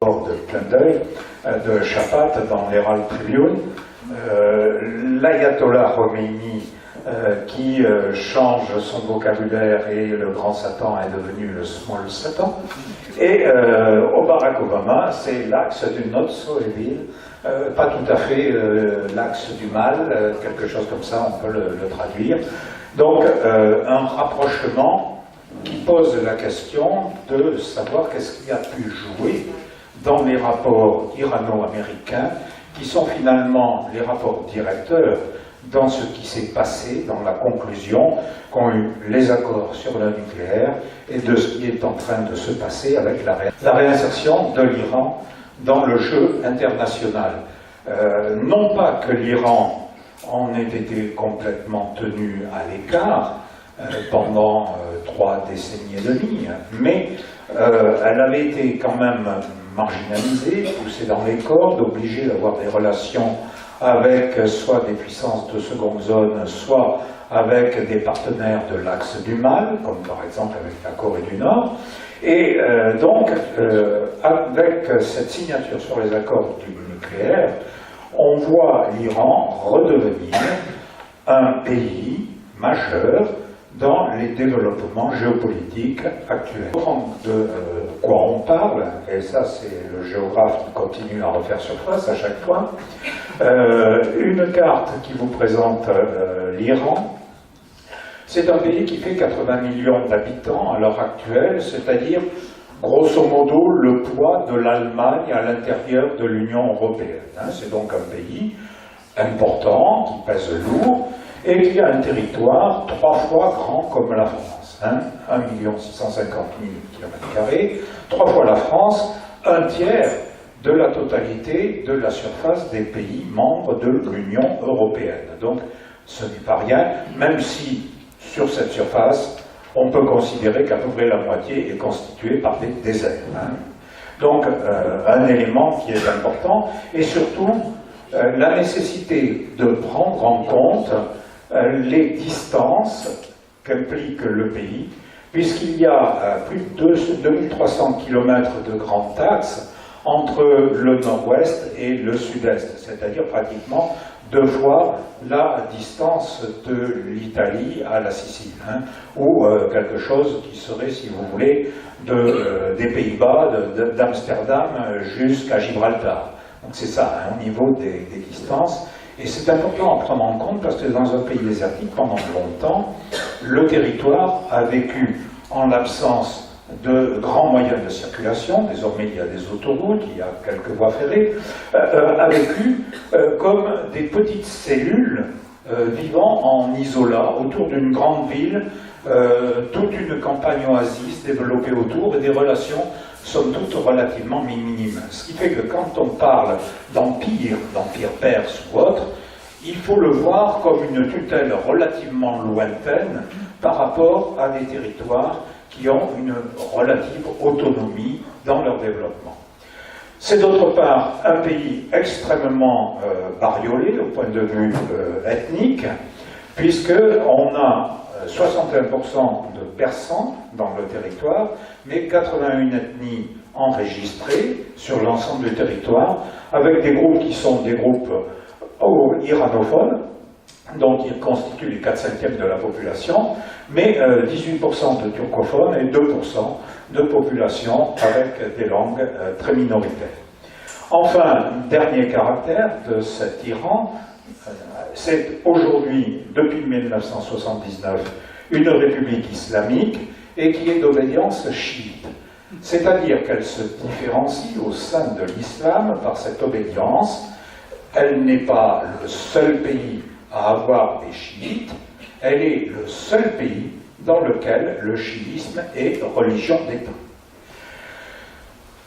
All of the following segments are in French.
de clin d'œil de Chapat dans l'Herald Tribune, l'ayatollah Khomeini qui change son vocabulaire et le grand Satan est devenu le small Satan, et au Barack Obama, c'est l'axe du not so evil, pas tout à fait l'axe du mal, quelque chose comme ça, on peut le traduire. Donc un rapprochement qui pose la question de savoir qu'est-ce qui a pu jouer dans les rapports irano-américains, qui sont finalement les rapports directeurs dans ce qui s'est passé, dans la conclusion qu'ont eu les accords sur le nucléaire et de ce qui est en train de se passer avec la réinsertion de l'Iran dans le jeu international. Non pas que l'Iran en ait été complètement tenu à l'écart pendant 3 décennies et demie, mais elle avait été quand même marginalisée, poussée dans les cordes, obligée d'avoir des relations avec soit des puissances de seconde zone, soit avec des partenaires de l'axe du mal, comme par exemple avec la Corée du Nord. Et donc, avec cette signature sur les accords du nucléaire, on voit l'Iran redevenir un pays majeur dans les développements géopolitiques actuels. De quoi on parle, et ça c'est le géographe qui continue à refaire surface à chaque fois, une carte qui vous présente l'Iran. C'est un pays qui fait 80 millions d'habitants à l'heure actuelle, c'est-à-dire grosso modo le poids de l'Allemagne à l'intérieur de l'Union européenne. C'est donc un pays important, qui pèse lourd, et qui a un territoire 3 fois grand comme la France. 1 650 000 km², 3 fois la France, 1/3 de la totalité de la surface des pays membres de l'Union européenne. Donc ce n'est pas rien, même si sur cette surface, on peut considérer qu'à peu près la moitié est constituée par des déserts. Donc un élément qui est important, et surtout la nécessité de prendre en compte les distances qu'implique le pays, puisqu'il y a plus de 2300 km de grands axes entre le nord-ouest et le sud-est, c'est-à-dire pratiquement 2 fois la distance de l'Italie à la Sicile, ou quelque chose qui serait, si vous voulez, des Pays-Bas, d'Amsterdam jusqu'à Gibraltar. Donc c'est ça, au niveau des distances. Et c'est important à prendre en compte parce que dans un pays désertique, pendant longtemps, le territoire a vécu en l'absence de grands moyens de circulation, désormais il y a des autoroutes, il y a quelques voies ferrées, a vécu comme des petites cellules vivant en isolat autour d'une grande ville, toute une campagne oasis développée autour et des relations somme toute relativement minimes. Ce qui fait que quand on parle d'empire perse ou autre, il faut le voir comme une tutelle relativement lointaine par rapport à des territoires qui ont une relative autonomie dans leur développement. C'est d'autre part un pays extrêmement bariolé au point de vue ethnique, puisqu'on a 61% de persans dans le territoire, mais 81 ethnies enregistrées sur l'ensemble du territoire, avec des groupes qui sont des groupes iranophones, donc ils constituent les 4/5 de la population, mais 18% de turcophones et 2% de population avec des langues très minoritaires. Enfin, dernier caractère de cet Iran, c'est aujourd'hui, depuis 1979, une république islamique et qui est d'obédience chiite. C'est-à-dire qu'elle se différencie au sein de l'islam par cette obédience. Elle n'est pas le seul pays à avoir des chiites, elle est le seul pays dans lequel le chiisme est religion d'État.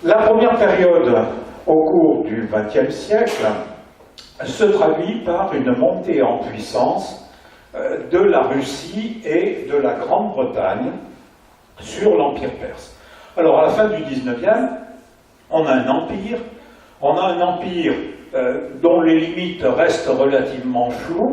La première période au cours du XXe siècle se traduit par une montée en puissance de la Russie et de la Grande-Bretagne sur l'Empire perse. Alors à la fin du XIXe, on a un empire dont les limites restent relativement floues.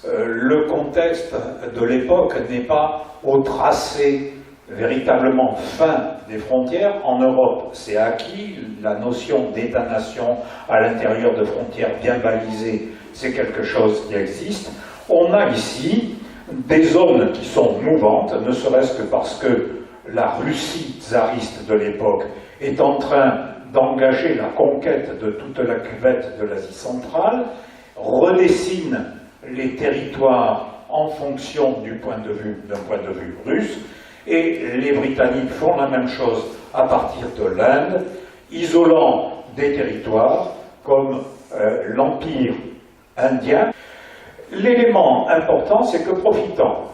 Le contexte de l'époque n'est pas au tracé véritablement fin des frontières. En Europe, c'est acquis. La notion d'État-nation à l'intérieur de frontières bien balisées, c'est quelque chose qui existe. On a ici des zones qui sont mouvantes, ne serait-ce que parce que la Russie tsariste de l'époque est en train d'engager la conquête de toute la cuvette de l'Asie centrale, redessine les territoires en fonction d'un point de vue russe, et les Britanniques font la même chose à partir de l'Inde, isolant des territoires comme l'Empire indien. L'élément important, c'est que profitant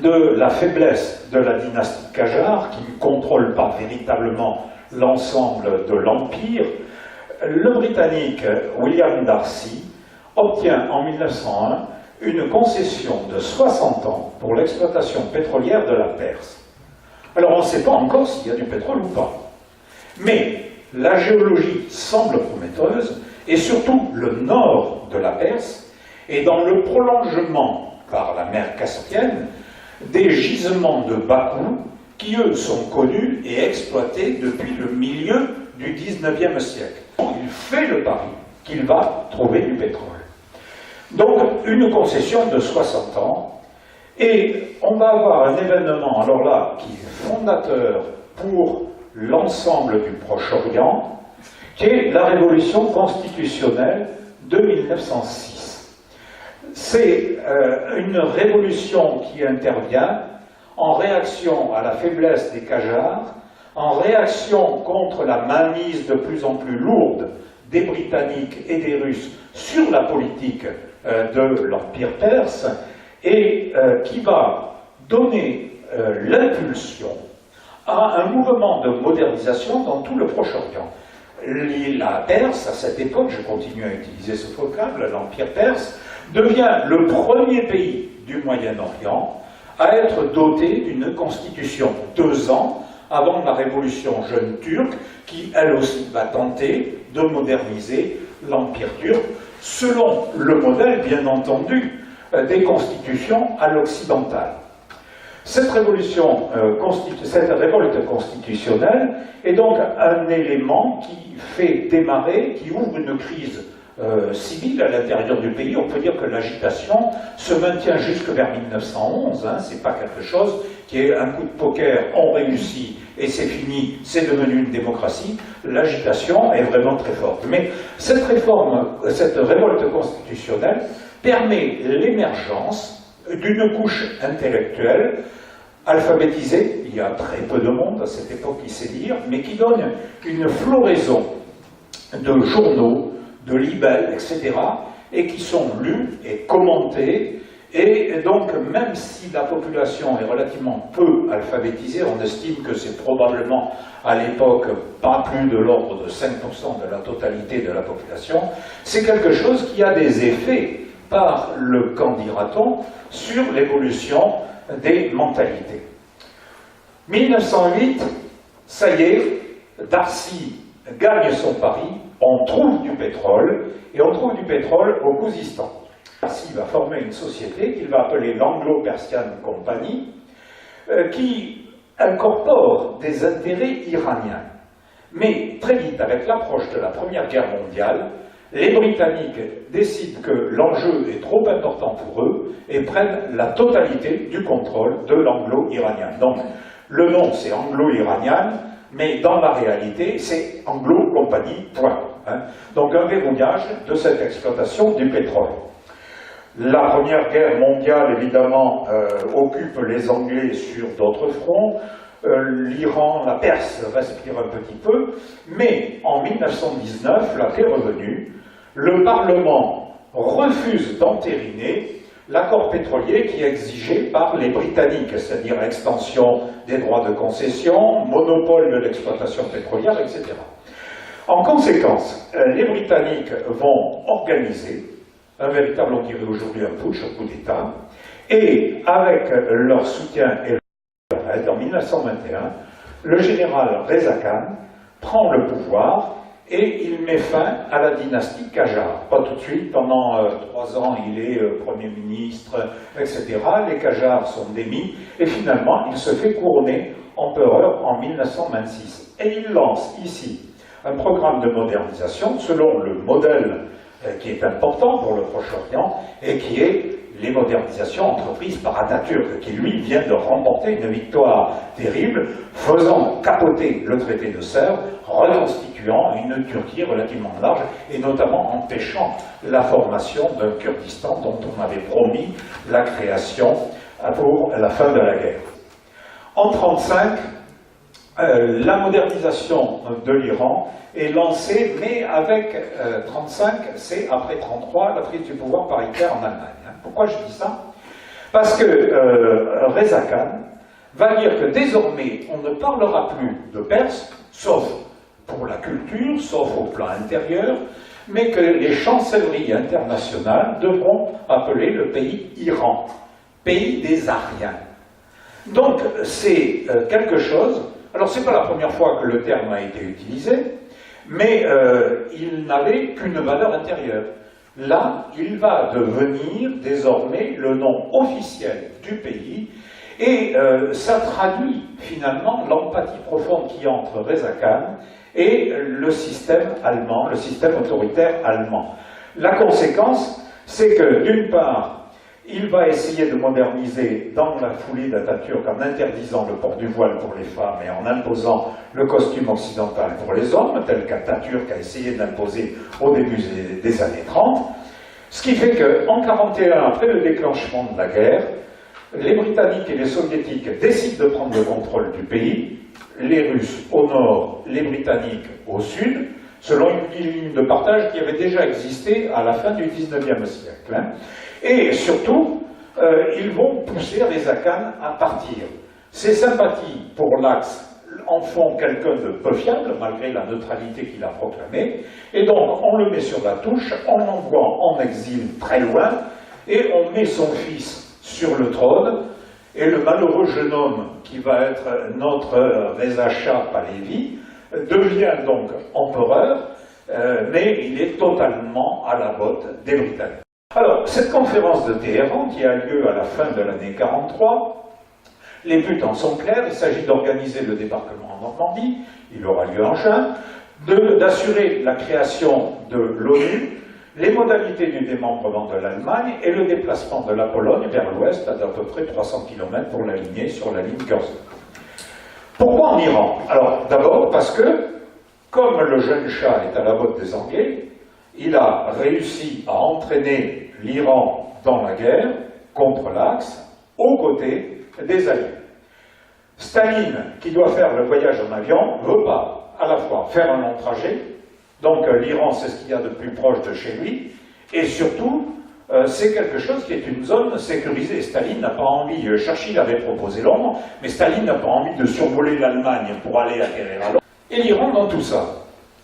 de la faiblesse de la dynastie Qajar, qui ne contrôle pas véritablement l'ensemble de l'Empire, le Britannique William Darcy obtient en 1901 une concession de 60 ans pour l'exploitation pétrolière de la Perse. Alors on ne sait pas encore s'il y a du pétrole ou pas, mais la géologie semble prometteuse, et surtout le nord de la Perse, et dans le prolongement par la mer Caspienne, des gisements de Bakou qui, eux, sont connus et exploités depuis le milieu du XIXe siècle. Il fait le pari qu'il va trouver du pétrole. Donc, une concession de 60 ans, et on va avoir un événement, alors là, qui est fondateur pour l'ensemble du Proche-Orient, qui est la révolution constitutionnelle de 1906. C'est une révolution qui intervient en réaction à la faiblesse des Qajars, en réaction contre la mainmise de plus en plus lourde des Britanniques et des Russes sur la politique de l'Empire perse, et qui va donner l'impulsion à un mouvement de modernisation dans tout le Proche-Orient. La Perse, à cette époque, je continue à utiliser ce vocable, l'Empire perse, devient le premier pays du Moyen-Orient à être doté d'une constitution 2 ans avant la révolution jeune turque, qui elle aussi va tenter de moderniser l'Empire turc, selon le modèle, bien entendu, des constitutions à l'occidentale. Cette révolte constitutionnelle est donc un élément qui fait démarrer, qui ouvre une crise civile à l'intérieur du pays. On peut dire que l'agitation se maintient jusque vers 1911, hein, c'est pas quelque chose qui est un coup de poker, on réussit et c'est fini, c'est devenu une démocratie. L'agitation est vraiment très forte. Mais cette révolte constitutionnelle permet l'émergence d'une couche intellectuelle alphabétisée. Il y a très peu de monde à cette époque qui sait lire, mais qui donne une floraison de journaux, de libelles, etc., et qui sont lus et commentés. Et donc, même si la population est relativement peu alphabétisée, on estime que c'est probablement à l'époque pas plus de l'ordre de 5% de la totalité de la population, c'est quelque chose qui a des effets par le camp, dira-t-on, sur l'évolution des mentalités. 1908, ça y est, Darcy gagne son pari, on trouve du pétrole, et on trouve du pétrole au Khouzistan. Darcy va former une société qu'il va appeler l'Anglo-Persian Company, qui incorpore des intérêts iraniens. Mais très vite, avec l'approche de la Première Guerre mondiale, les Britanniques décident que l'enjeu est trop important pour eux et prennent la totalité du contrôle de l'anglo-iranien. Donc, le nom c'est anglo-iranien, mais dans la réalité, c'est Anglo-Compagnie, point. Hein. Donc, un verrouillage de cette exploitation du pétrole. La Première Guerre mondiale, évidemment, occupe les Anglais sur d'autres fronts. L'Iran, la Perse respire un petit peu, mais en 1919, la paix est revenue, le Parlement refuse d'entériner l'accord pétrolier qui est exigé par les Britanniques, c'est-à-dire extension des droits de concession, monopole de l'exploitation pétrolière, etc. En conséquence, les Britanniques vont organiser un véritable, on dirait aujourd'hui un putsch, un coup d'État, et avec leur soutien et en 1921, le général Reza Khan prend le pouvoir et il met fin à la dynastie Qajar. Pas tout de suite, pendant 3 ans il est Premier ministre, etc. Les Qajars sont démis, et finalement il se fait couronner empereur en 1926. Et il lance ici un programme de modernisation selon le modèle qui est important pour le Proche-Orient, et qui est les modernisations entreprises par Atatürk, qui lui vient de remporter une victoire terrible, faisant capoter le traité de Sèvres, reconstituant une Turquie relativement large, et notamment empêchant la formation d'un Kurdistan dont on avait promis la création pour la fin de la guerre. En 1935, la modernisation de l'Iran est lancée, mais avec 1935, c'est après 1933, la prise du pouvoir par Hitler en Allemagne. Pourquoi je dis ça? Parce que Reza Khan va dire que désormais, on ne parlera plus de Perse, sauf pour la culture, sauf au plan intérieur, mais que les chancelleries internationales devront appeler le pays Iran, pays des Aryens. Donc c'est quelque chose, alors c'est pas la première fois que le terme a été utilisé, mais il n'avait qu'une valeur intérieure. Là, il va devenir désormais le nom officiel du pays, et ça traduit finalement l'empathie profonde qui y a entre Reza Khan et le système allemand, le système autoritaire allemand. La conséquence, c'est que d'une part, il va essayer de moderniser dans la foulée d'Atatürk en interdisant le port du voile pour les femmes et en imposant le costume occidental pour les hommes, tel qu'Atatürk a essayé d'imposer au début des années 30. Ce qui fait qu'en 1941, après le déclenchement de la guerre, les Britanniques et les Soviétiques décident de prendre le contrôle du pays, les Russes au nord, les Britanniques au sud, selon une ligne de partage qui avait déjà existé à la fin du XIXe siècle. Et surtout, ils vont pousser Reza Khan à partir. Ses sympathies pour l'Axe en font quelqu'un de peu fiable, malgré la neutralité qu'il a proclamée, et donc on le met sur la touche, on l'envoie en exil très loin, et on met son fils sur le trône, et le malheureux jeune homme qui va être notre Reza Shah Pahlavi devient donc empereur, mais il est totalement à la botte des Britanniques. Alors, cette conférence de Téhéran, qui a lieu à la fin de l'année 1943, les buts en sont clairs. Il s'agit d'organiser le débarquement en Normandie, il aura lieu en juin, d'assurer la création de l'ONU, les modalités du démembrement de l'Allemagne et le déplacement de la Pologne vers l'ouest à d'à peu près 300 km pour l'aligner sur la ligne Curzon. Pourquoi en Iran? Alors, d'abord parce que, comme le jeune Shah est à la botte des Anglais, il a réussi à entraîner l'Iran dans la guerre contre l'Axe, aux côtés des Alliés. Staline, qui doit faire le voyage en avion, ne veut pas à la fois faire un long trajet, donc l'Iran c'est ce qu'il y a de plus proche de chez lui, et surtout, c'est quelque chose qui est une zone sécurisée. Staline n'a pas envie, Churchill avait proposé Londres, mais Staline n'a pas envie de survoler l'Allemagne pour aller acquérir à Londres. Et l'Iran dans tout ça,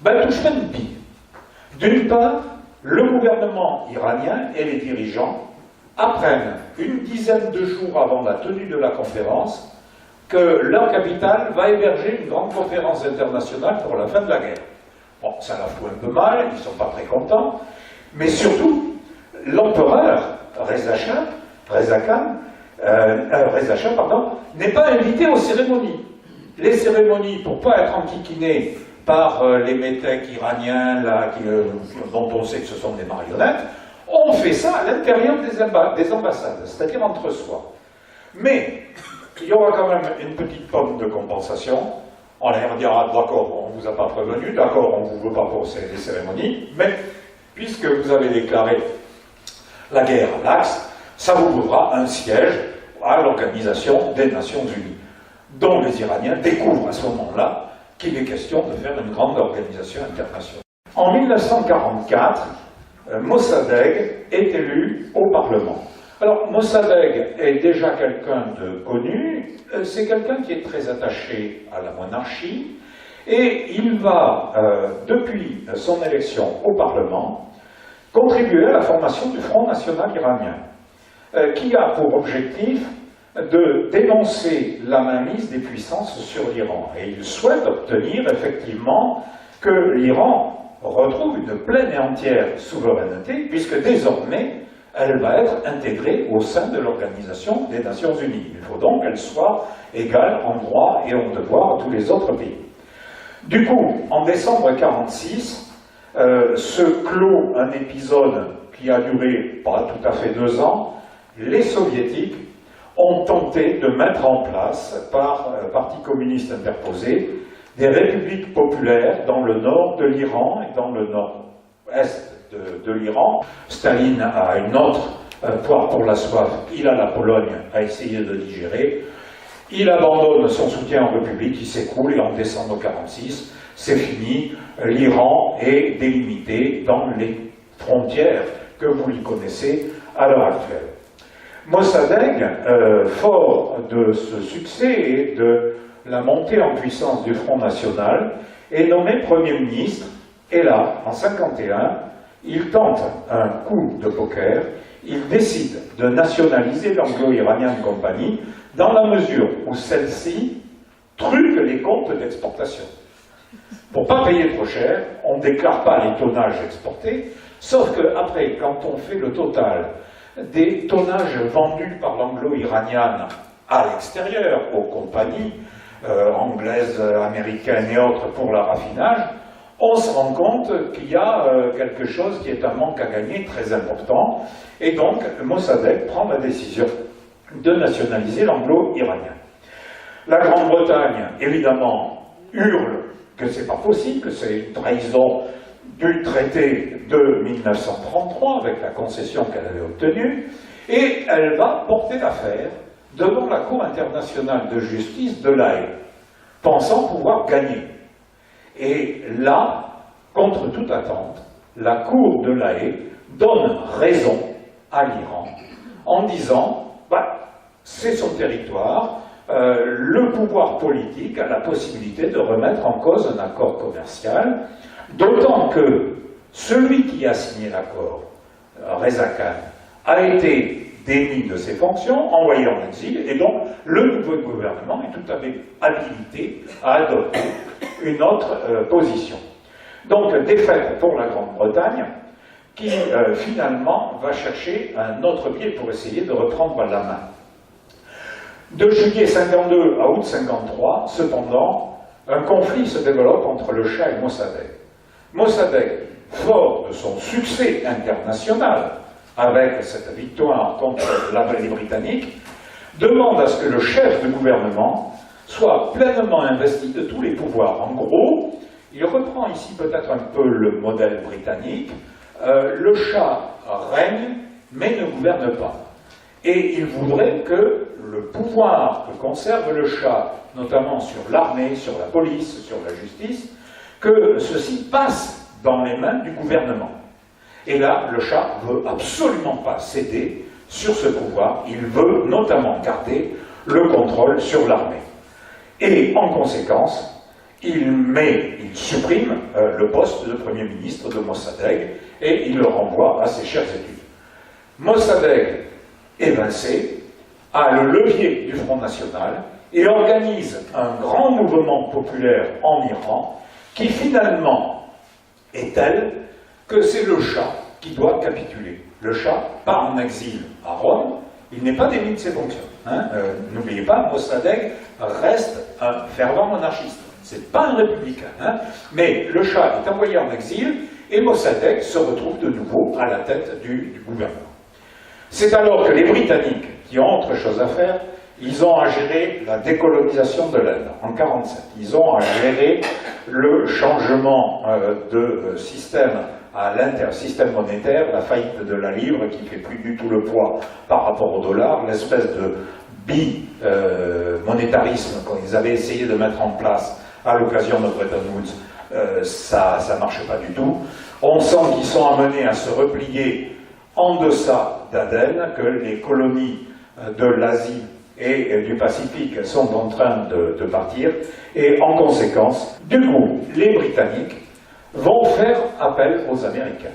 touche pas une bille. D'une part, le gouvernement iranien et les dirigeants apprennent une dizaine de jours avant la tenue de la conférence que leur capitale va héberger une grande conférence internationale pour la fin de la guerre. Bon, ça la fout un peu mal, ils ne sont pas très contents, mais surtout, l'empereur Reza Shah n'est pas invité aux cérémonies. Les cérémonies, pour ne pas être enquiquinés par les métèques iraniens, là, dont on sait que ce sont des marionnettes, on fait ça à l'intérieur des ambassades, c'est-à-dire entre soi. Mais il y aura quand même une petite pomme de compensation. On leur dira, d'accord, on ne vous a pas prévenu, d'accord, on ne vous veut pas pour les cérémonies, mais puisque vous avez déclaré la guerre à l'Axe, ça vous vaudra un siège à l'Organisation des Nations Unies, dont les Iraniens découvrent à ce moment-là qu'il est question de faire une grande organisation internationale. En 1944, Mossadegh est élu au Parlement. Alors, Mossadegh est déjà quelqu'un de connu, c'est quelqu'un qui est très attaché à la monarchie, et il va, depuis son élection au Parlement, contribuer à la formation du Front National iranien, qui a pour objectif de dénoncer la mainmise des puissances sur l'Iran. Et il souhaite obtenir effectivement que l'Iran retrouve une pleine et entière souveraineté, puisque désormais, elle va être intégrée au sein de l'Organisation des Nations Unies. Il faut donc qu'elle soit égale en droit et en devoir à tous les autres pays. Du coup, en décembre 1946, se clôt un épisode qui a duré pas tout à fait 2 ans. Les soviétiques ont tenté de mettre en place, par parti communiste interposé, des républiques populaires dans le nord de l'Iran et dans le nord-est de l'Iran. Staline a une autre poire pour la soif, il a la Pologne à essayer de digérer. Il abandonne son soutien en République, il s'écroule et en décembre 1946, c'est fini, l'Iran est délimité dans les frontières que vous lui connaissez à l'heure actuelle. Mossadegh, fort de ce succès et de la montée en puissance du Front National, est nommé Premier ministre, et là, en 1951, il tente un coup de poker, il décide de nationaliser l'Anglo-Iranian Company dans la mesure où celle-ci truque les comptes d'exportation. Pour ne pas payer trop cher, on ne déclare pas les tonnages exportés, sauf qu'après, quand on fait le total des tonnages vendus par l'Anglo-Iranian à l'extérieur, aux compagnies anglaises, américaines et autres pour le raffinage, on se rend compte qu'il y a quelque chose qui est un manque à gagner très important, et donc Mossadegh prend la décision de nationaliser l'Anglo-Iranien. La Grande-Bretagne, évidemment, hurle que c'est pas possible, que c'est une trahison du traité de 1933 avec la concession qu'elle avait obtenue, et elle va porter l'affaire devant la Cour internationale de justice de l'Haye, pensant pouvoir gagner. Et là, contre toute attente, la Cour de l'Haye donne raison à l'Iran en disant c'est son territoire, le pouvoir politique a la possibilité de remettre en cause un accord commercial, d'autant que celui qui a signé l'accord, Reza Khan, a été démis de ses fonctions, envoyé en exil, et donc le nouveau gouvernement est tout à fait habilité à adopter une autre position. Donc, défaite pour la Grande-Bretagne, qui finalement va chercher un autre pied pour essayer de reprendre la main. De juillet 52 à août 53, cependant, un conflit se développe entre le Shah et Mossadegh. Mossadegh, fort de son succès international, avec cette victoire contre les Britanniques, demande à ce que le chef de gouvernement soit pleinement investi de tous les pouvoirs. En gros, il reprend ici peut-être un peu le modèle britannique, le Shah règne mais ne gouverne pas. Et il voudrait que le pouvoir que conserve le Shah, notamment sur l'armée, sur la police, sur la justice, que ceci passe dans les mains du gouvernement. Et là, le Shah ne veut absolument pas céder sur ce pouvoir, il veut notamment garder le contrôle sur l'armée. Et en conséquence, il supprime le poste de Premier ministre de Mossadegh et il le renvoie à ses chères études. Mossadegh, évincé, a le levier du Front National et organise un grand mouvement populaire en Iran qui finalement est tel que c'est le Shah qui doit capituler. Le Shah part en exil à Rome, il n'est pas démis de ses fonctions. N'oubliez pas, Mossadegh reste un fervent monarchiste. C'est pas un républicain. Mais le Shah est envoyé en exil et Mossadegh se retrouve de nouveau à la tête du gouvernement. C'est alors que les Britanniques, qui ont autre chose à faire, ils ont à gérer la décolonisation de l'Inde en 1947. Ils ont à gérer le changement de système à l'inter-système monétaire, la faillite de la livre qui ne fait plus du tout le poids par rapport au dollar, l'espèce de bi-monétarisme qu'ils avaient essayé de mettre en place à l'occasion de Bretton Woods, ça ne marche pas du tout. On sent qu'ils sont amenés à se replier en deçà d'Aden, que les colonies de l'Asie et du Pacifique sont en train de partir, et en conséquence, du coup, les Britanniques vont faire appel aux Américains.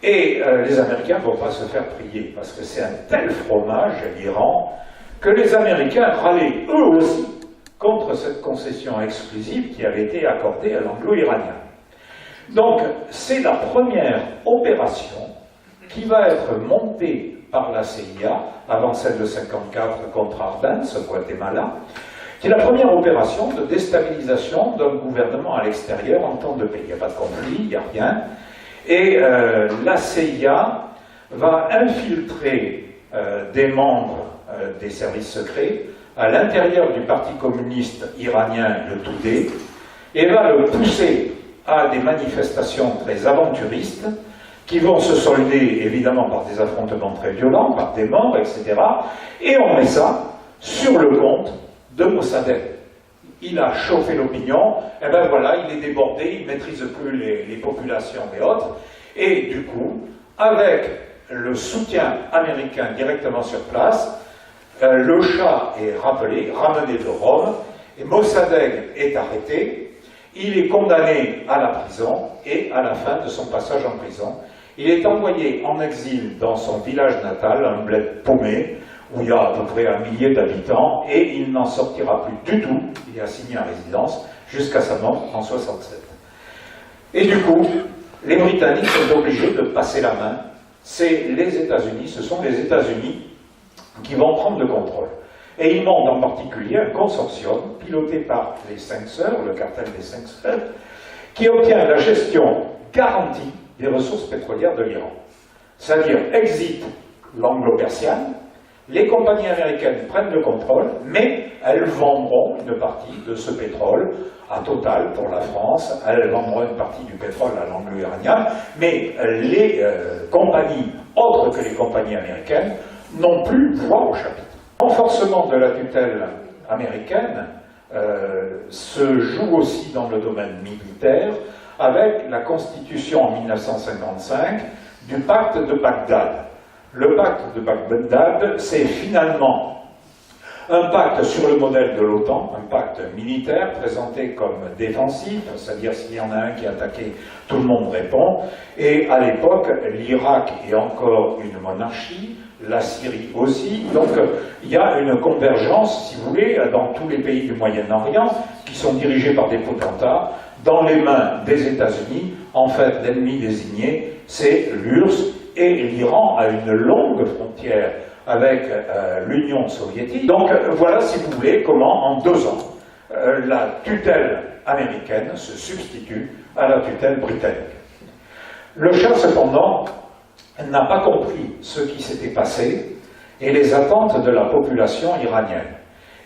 Et les Américains ne vont pas se faire prier, parce que c'est un tel fromage, l'Iran, que les Américains râlaient eux aussi contre cette concession exclusive qui avait été accordée à l'anglo-iranien. Donc, c'est la première opération qui va être montée par la CIA, avant celle de 1954 contre Arbenz, au Guatemala, qui est la première opération de déstabilisation d'un gouvernement à l'extérieur en temps de paix. Il n'y a pas de conflit, il n'y a rien. Et la CIA va infiltrer des membres des services secrets à l'intérieur du Parti communiste iranien, le Toudé, et va le pousser à des manifestations très aventuristes qui vont se solder évidemment par des affrontements très violents, par des morts, etc. Et on met ça sur le compte de Mossadegh. Il a chauffé l'opinion, et ben voilà, il est débordé, il ne maîtrise plus les populations et autres, et du coup, avec le soutien américain directement sur place, le Shah est ramené de Rome, et Mossadegh est arrêté, il est condamné à la prison, et à la fin de son passage en prison, il est envoyé en exil dans son village natal, un bled paumé, où il y a à peu près 1 millier d'habitants, et il n'en sortira plus du tout, il est assigné à résidence, jusqu'à sa mort en 1967. Et du coup, les Britanniques sont obligés de passer la main, c'est les États-Unis, ce sont les États-Unis qui vont prendre le contrôle. Et ils montent en particulier un consortium piloté par les 5 sœurs, le cartel des 5 sœurs, qui obtient la gestion garantie des ressources pétrolières de l'Iran. C'est-à-dire, exit l'anglo-persienne, les compagnies américaines prennent le contrôle, mais elles vendront une partie de ce pétrole à Total pour la France, elles vendront une partie du pétrole à l'anglo-iranien, mais les compagnies autres que les compagnies américaines n'ont plus voix au chapitre. Le renforcement de la tutelle américaine se joue aussi dans le domaine militaire avec la constitution en 1955 du pacte de Bagdad. Le pacte de Bagdad, c'est finalement un pacte sur le modèle de l'OTAN, un pacte militaire présenté comme défensif, c'est-à-dire s'il y en a un qui est attaqué, tout le monde répond. Et à l'époque, l'Irak est encore une monarchie, la Syrie aussi, donc il y a une convergence, si vous voulez, dans tous les pays du Moyen-Orient, qui sont dirigés par des potentats, dans les mains des États-Unis. En fait, l'ennemi désigné, c'est l'URSS, et l'Iran a une longue frontière avec l'Union soviétique. Donc voilà, si vous voulez, comment en 2 ans, la tutelle américaine se substitue à la tutelle britannique. Le Shah, cependant, n'a pas compris ce qui s'était passé et les attentes de la population iranienne.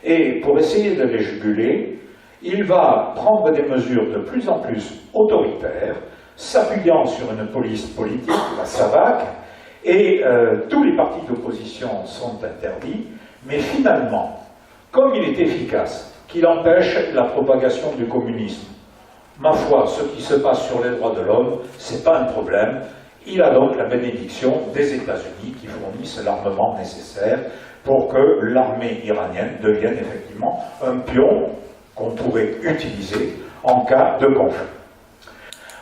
Et pour essayer de les juguler, il va prendre des mesures de plus en plus autoritaires, s'appuyant sur une police politique, la SAVAK, et tous les partis d'opposition sont interdits, mais finalement, comme il est efficace, qu'il empêche la propagation du communisme, ma foi, ce qui se passe sur les droits de l'homme, c'est pas un problème. Il a donc la bénédiction des États-Unis qui fournissent l'armement nécessaire pour que l'armée iranienne devienne effectivement un pion qu'on pourrait utiliser en cas de conflit.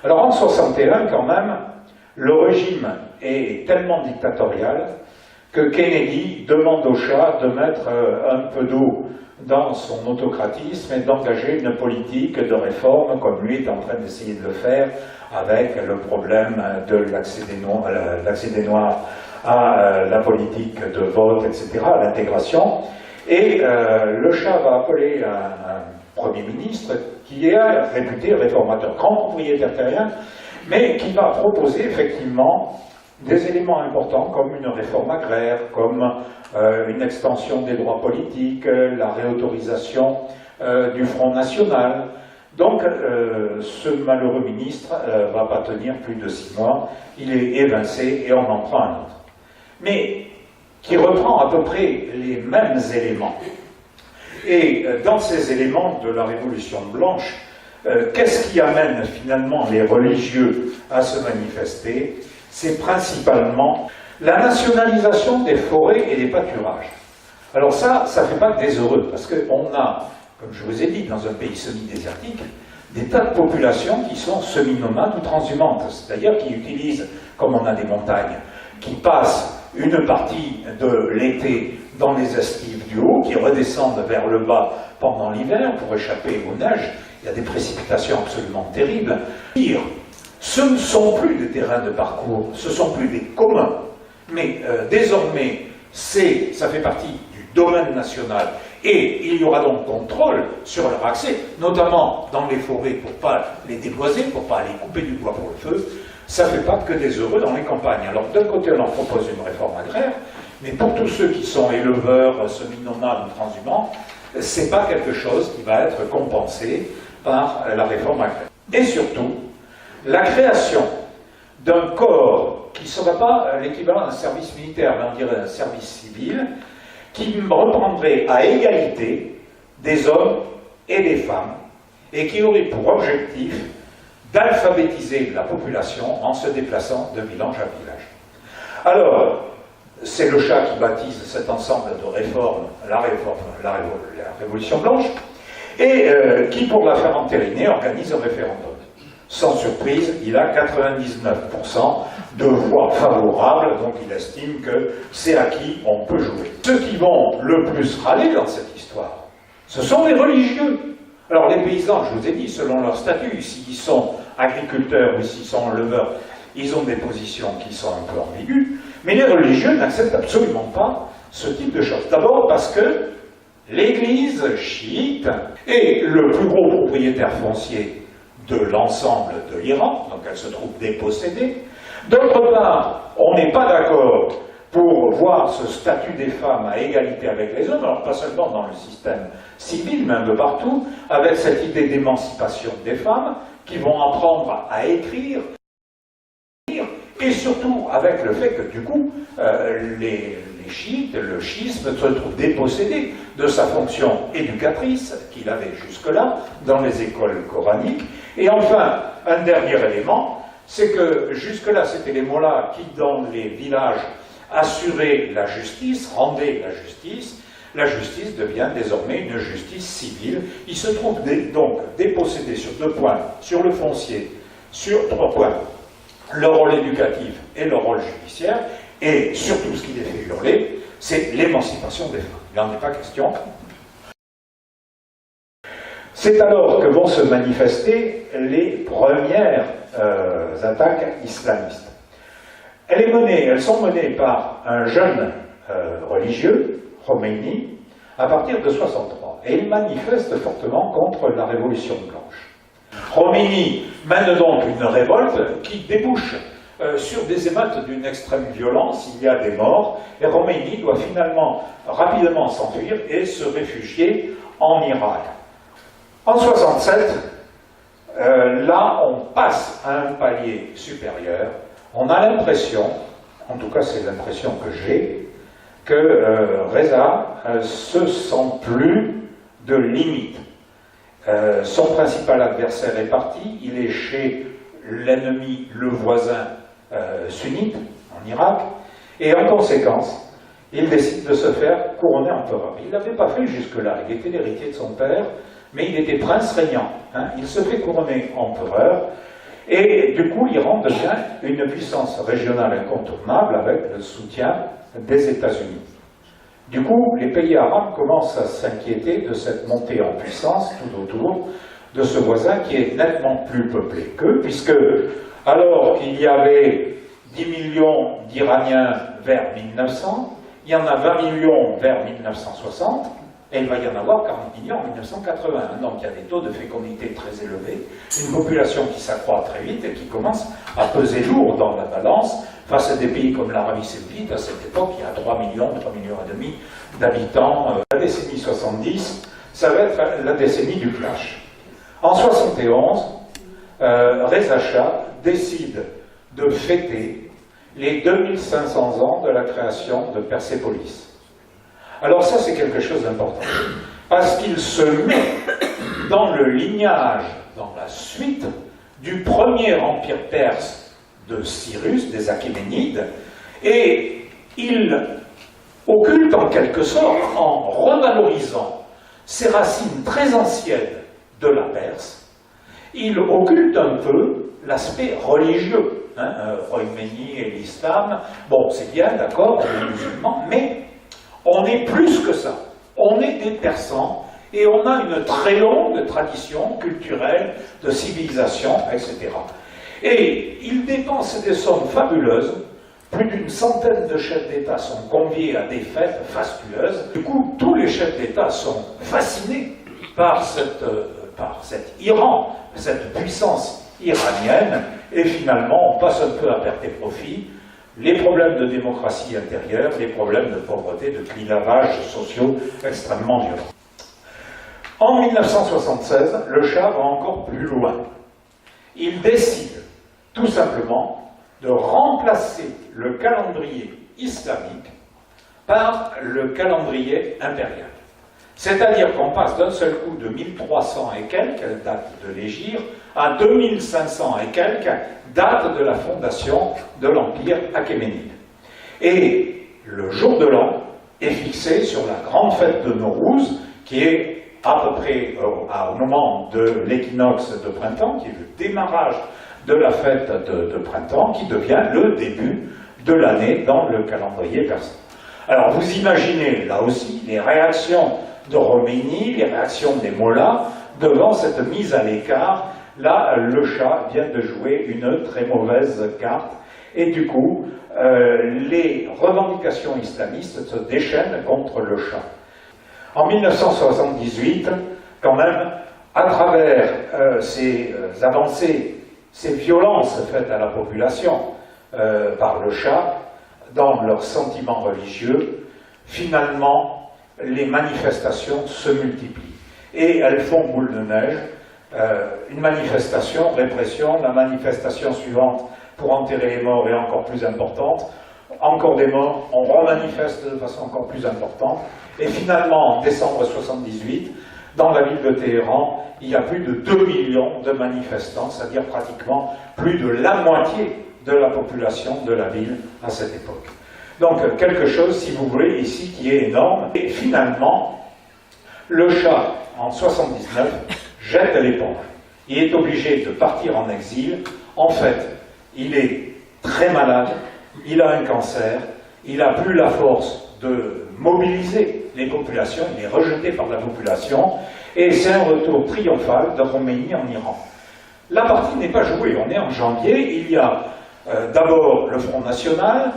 Alors en 1961, quand même, le régime est tellement dictatorial que Kennedy demande au Shah de mettre un peu d'eau dans son autocratisme et d'engager une politique de réforme, comme lui est en train d'essayer de le faire avec le problème de l'accès des Noirs à la politique de vote, etc., à l'intégration. Et le Shah va appeler un Premier ministre qui est réputé réformateur, grand propriétaire terrien, mais qui va proposer effectivement des éléments importants comme une réforme agraire, comme une extension des droits politiques, la réautorisation du Front National. Donc ce malheureux ministre ne va pas tenir plus de 6 mois, il est évincé et on en prend un autre. Mais qui reprend à peu près les mêmes éléments. Et dans ces éléments de la Révolution blanche, qu'est-ce qui amène finalement les religieux à se manifester? C'est principalement la nationalisation des forêts et des pâturages. Alors ça ne fait pas que des heureux, parce qu'on a, comme je vous ai dit, dans un pays semi-désertique, des tas de populations qui sont semi-nomades ou transhumantes, c'est-à-dire qui utilisent, comme on a des montagnes, qui passent une partie de l'été dans les estives du haut qui redescendent vers le bas pendant l'hiver pour échapper aux neiges. Il y a des précipitations absolument terribles. Ce ne sont plus des terrains de parcours, ce ne sont plus des communs, mais désormais, ça fait partie du domaine national et il y aura donc contrôle sur leur accès, notamment dans les forêts pour ne pas les déboiser, pour ne pas aller couper du bois pour le feu. Ça ne fait pas que des heureux dans les campagnes. Alors d'un côté, on leur propose une réforme agraire, mais pour tous ceux qui sont éleveurs, semi-nomades ou transhumants, ce n'est pas quelque chose qui va être compensé par la réforme agraire. Et surtout, la création d'un corps qui ne serait pas l'équivalent d'un service militaire, mais on dirait un service civil, qui reprendrait à égalité des hommes et des femmes, et qui aurait pour objectif d'alphabétiser la population en se déplaçant de village à village. Alors, c'est le chat qui baptise cet ensemble de réformes, la Révolution blanche, et qui, pour la faire entériner, organise un référendum. Sans surprise, il a 99% de voix favorables, donc il estime que c'est à qui on peut jouer. Ceux qui vont le plus râler dans cette histoire, ce sont les religieux. Alors les paysans, je vous ai dit, selon leur statut, s'ils sont agriculteurs ou s'ils sont éleveurs, ils ont des positions qui sont un peu ambiguës, mais les religieux n'acceptent absolument pas ce type de choses. D'abord parce que l'Église chiite est le plus gros propriétaire foncier de l'ensemble de l'Iran, donc elle se trouve dépossédée. D'autre part, on n'est pas d'accord pour voir ce statut des femmes à égalité avec les hommes, alors pas seulement dans le système civil, mais un peu partout, avec cette idée d'émancipation des femmes, qui vont apprendre à écrire, et surtout avec le fait que du coup, les chiites, le schisme se trouve dépossédé de sa fonction éducatrice qu'il avait jusque-là dans les écoles coraniques. Et enfin, un dernier élément, c'est que jusque-là, c'était les mollahs qui, dans les villages, assuraient la justice, rendaient la justice. La justice devient désormais une justice civile. Il se trouve donc dépossédé sur deux points, sur le foncier, sur trois points, le rôle éducatif et le rôle judiciaire, et surtout ce qui les fait hurler, c'est l'émancipation des femmes. Il n'en est pas question. C'est alors que vont se manifester les premières attaques islamistes. Elles sont menées par un jeune religieux, Khomeini, à partir de 1963, et il manifeste fortement contre la Révolution blanche. Khomeini mène donc une révolte qui débouche sur des émeutes d'une extrême violence, il y a des morts, et Khomeini doit finalement rapidement s'enfuir et se réfugier en Irak. En 1967, là on passe à un palier supérieur, on a l'impression, en tout cas c'est l'impression que j'ai, que Reza se sent plus de limite. Son principal adversaire est parti, il est chez l'ennemi, le voisin sunnite, en Irak, et en conséquence, il décide de se faire couronner empereur. Il ne l'avait pas fait jusque-là, il était l'héritier de son père, mais il était prince régnant. Il se fait couronner empereur, et du coup, l'Iran devient une puissance régionale incontournable avec le soutien des États-Unis. Du coup, les pays arabes commencent à s'inquiéter de cette montée en puissance tout autour de ce voisin qui est nettement plus peuplé qu'eux, puisque alors qu'il y avait 10 millions d'Iraniens vers 1900, il y en a 20 millions vers 1960, et il va y en avoir 40 millions en 1980. Donc il y a des taux de fécondité très élevés, une population qui s'accroît très vite et qui commence à peser lourd dans la balance face à des pays comme l'Arabie Saoudite. À cette époque, il y a 3 millions et demi d'habitants. La décennie 70, ça va être la décennie du clash. En 71, Reza Shah décide de fêter les 2500 ans de la création de Persépolis. Alors ça, c'est quelque chose d'important, parce qu'il se met dans le lignage, dans la suite, du premier empire perse de Cyrus, des Achéménides, et il occulte en quelque sorte, en revalorisant ces racines très anciennes de la Perse, il occulte un peu l'aspect religieux. Khomeini et l'islam, bon, c'est bien, d'accord, les musulmans, mais on est plus que ça. On est des Persans et on a une très longue tradition culturelle, de civilisation, etc. Et ils dépensent des sommes fabuleuses. Plus d'une centaine de chefs d'État sont conviés à des fêtes fastueuses. Du coup, tous les chefs d'État sont fascinés par cet Iran, cette puissance iranienne, et finalement, on passe un peu à perte et profit. Les problèmes de démocratie intérieure, les problèmes de pauvreté, de clivages sociaux extrêmement violents. En 1976, le Shah va encore plus loin. Il décide tout simplement de remplacer le calendrier islamique par le calendrier impérial. C'est-à-dire qu'on passe d'un seul coup de 1300 et quelques, date de l'hégire, à 2500 et quelques, date de la fondation de l'Empire achéménide. Et le jour de l'an est fixé sur la grande fête de Nowruz, qui est à peu près au moment de l'équinoxe de printemps, qui est le démarrage de la fête de printemps, qui devient le début de l'année dans le calendrier persan. Alors vous imaginez là aussi les réactions de Khomeini, les réactions des mollahs devant cette mise à l'écart. Là, le Shah vient de jouer une très mauvaise carte et du coup, les revendications islamistes se déchaînent contre le Shah. En 1978, quand même, à travers ces avancées, ces violences faites à la population par le Shah, dans leurs sentiments religieux, finalement, les manifestations se multiplient. Et elles font boule de neige. Une manifestation, répression, la manifestation suivante pour enterrer les morts est encore plus importante. Encore des morts, on remanifeste de façon encore plus importante. Et finalement, en décembre 1978, dans la ville de Téhéran, il y a plus de 2 millions de manifestants, c'est-à-dire pratiquement plus de la moitié de la population de la ville à cette époque. Donc quelque chose, si vous voulez, ici qui est énorme. Et finalement, le Shah, en 1979, jette l'éponge. Il est obligé de partir en exil. En fait, il est très malade, il a un cancer, il n'a plus la force de mobiliser les populations, il est rejeté par la population, et c'est un retour triomphal de Khomeini en Iran. La partie n'est pas jouée, on est en janvier, il y a d'abord le Front National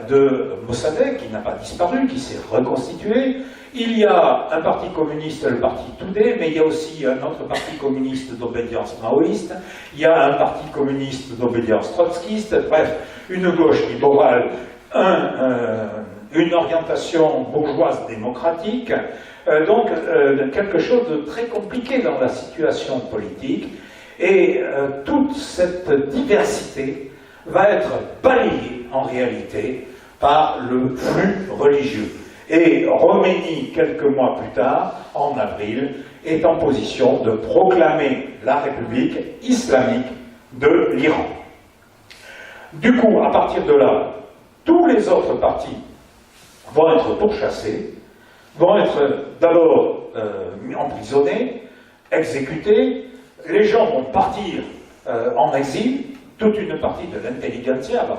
de Mossadegh, qui n'a pas disparu, qui s'est reconstitué. Il y a un parti communiste, le parti Toudé, mais il y a aussi un autre parti communiste d'obédience maoïste, il y a un parti communiste d'obédience trotskiste, bref, une gauche libérale, une orientation bourgeoise démocratique, donc quelque chose de très compliqué dans la situation politique, et toute cette diversité va être balayée en réalité par le flux religieux. Et Khomeini, quelques mois plus tard, en avril, est en position de proclamer la République islamique de l'Iran. Du coup, à partir de là, tous les autres partis vont être pourchassés, vont être d'abord emprisonnés, exécutés, les gens vont partir en exil, toute une partie de l'intelligentsia va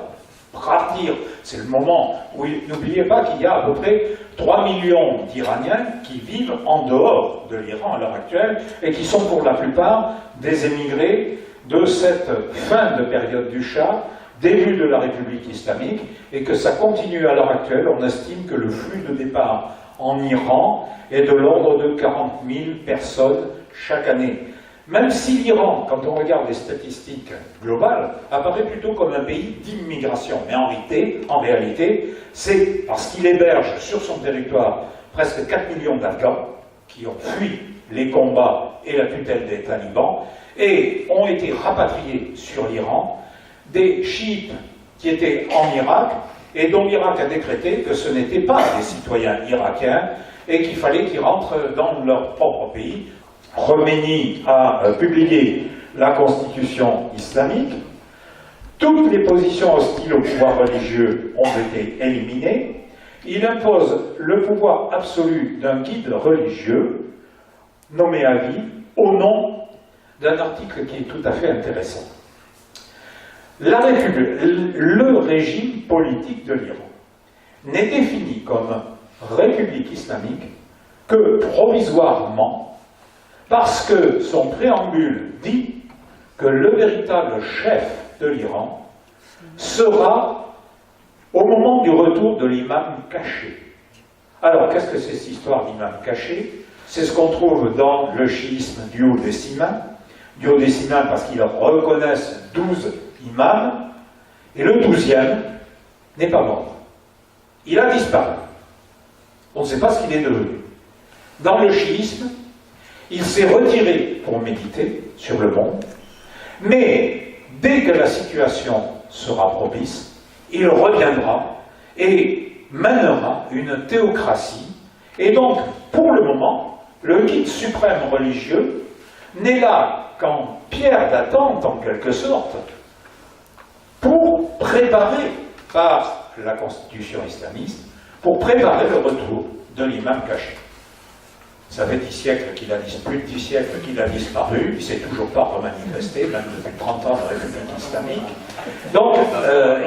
partir. C'est le moment où, n'oubliez pas qu'il y a à peu près 3 millions d'Iraniens qui vivent en dehors de l'Iran à l'heure actuelle et qui sont pour la plupart des émigrés de cette fin de période du Shah, début de la République islamique, et que ça continue à l'heure actuelle. On estime que le flux de départ en Iran est de l'ordre de 40 000 personnes chaque année. Même si l'Iran, quand on regarde les statistiques globales, apparaît plutôt comme un pays d'immigration. Mais en réalité, c'est parce qu'il héberge sur son territoire presque 4 millions d'Afghans qui ont fui les combats et la tutelle des talibans et ont été rapatriés sur l'Iran, des chiites qui étaient en Irak et dont l'Irak a décrété que ce n'étaient pas des citoyens irakiens et qu'il fallait qu'ils rentrent dans leur propre pays. Khomeini a publié la Constitution islamique. Toutes les positions hostiles au pouvoir religieux ont été éliminées. Il impose le pouvoir absolu d'un guide religieux, nommé à vie, au nom d'un article qui est tout à fait intéressant. La République, le régime politique de l'Iran n'est défini comme République islamique que provisoirement, parce que son préambule dit que le véritable chef de l'Iran sera au moment du retour de l'imam caché. Alors, qu'est-ce que c'est cette histoire d'imam caché? C'est ce qu'on trouve dans le chiisme duodécimain. Duodécimain parce qu'ils reconnaissent 12 imams, et le 12e n'est pas mort. Il a disparu. On ne sait pas ce qu'il est devenu. Dans le chiisme, il s'est retiré pour méditer sur le monde, mais dès que la situation sera propice, il reviendra et mènera une théocratie. Et donc, pour le moment, le guide suprême religieux n'est là qu'en pierre d'attente, en quelque sorte, pour préparer, par la constitution islamiste, pour préparer le retour de l'imam caché. Ça fait 10 siècles qu'il a plus de 10 siècles qu'il a disparu, il ne s'est toujours pas remanifesté, même depuis 30 ans de République islamique. Donc,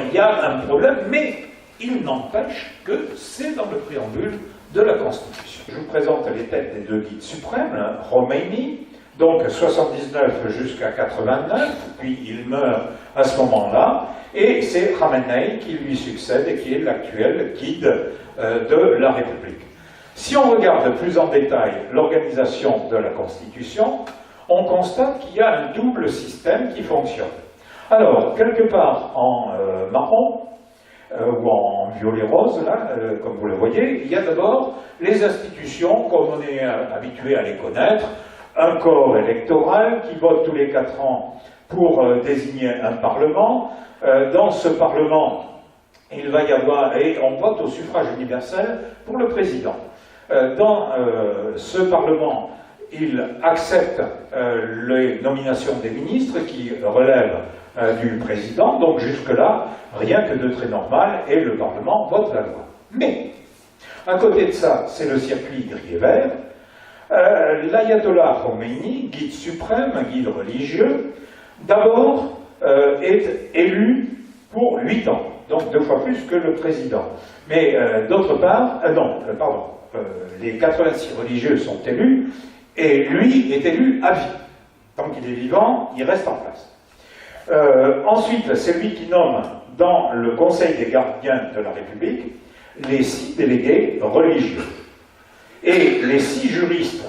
il y a un problème, mais il n'empêche que c'est dans le préambule de la Constitution. Je vous présente les têtes des deux guides suprêmes, Khomeini, donc 79 jusqu'à 89, puis il meurt à ce moment-là, et c'est Khamenei qui lui succède et qui est l'actuel guide de la République. Si on regarde plus en détail l'organisation de la Constitution, on constate qu'il y a un double système qui fonctionne. Alors, quelque part en marron, ou en violet rose, là, comme vous le voyez, il y a d'abord les institutions, comme on est habitué à les connaître, un corps électoral qui vote tous les 4 ans pour désigner un parlement. Dans ce parlement, il va y avoir, et on vote au suffrage universel pour le président. Dans ce parlement, il accepte les nominations des ministres qui relèvent du président, donc jusque-là, rien que de très normal, et le Parlement vote la loi. Mais, à côté de ça, c'est le circuit gris et vert. L'ayatollah Khomeini, guide suprême, guide religieux, d'abord est élu pour 8 ans, donc 2 fois plus que le président. Mais d'autre part, les 86 religieux sont élus, et lui est élu à vie. Tant qu'il est vivant, il reste en place. Ensuite, c'est lui qui nomme dans le Conseil des gardiens de la République les 6 délégués religieux. Et les 6 juristes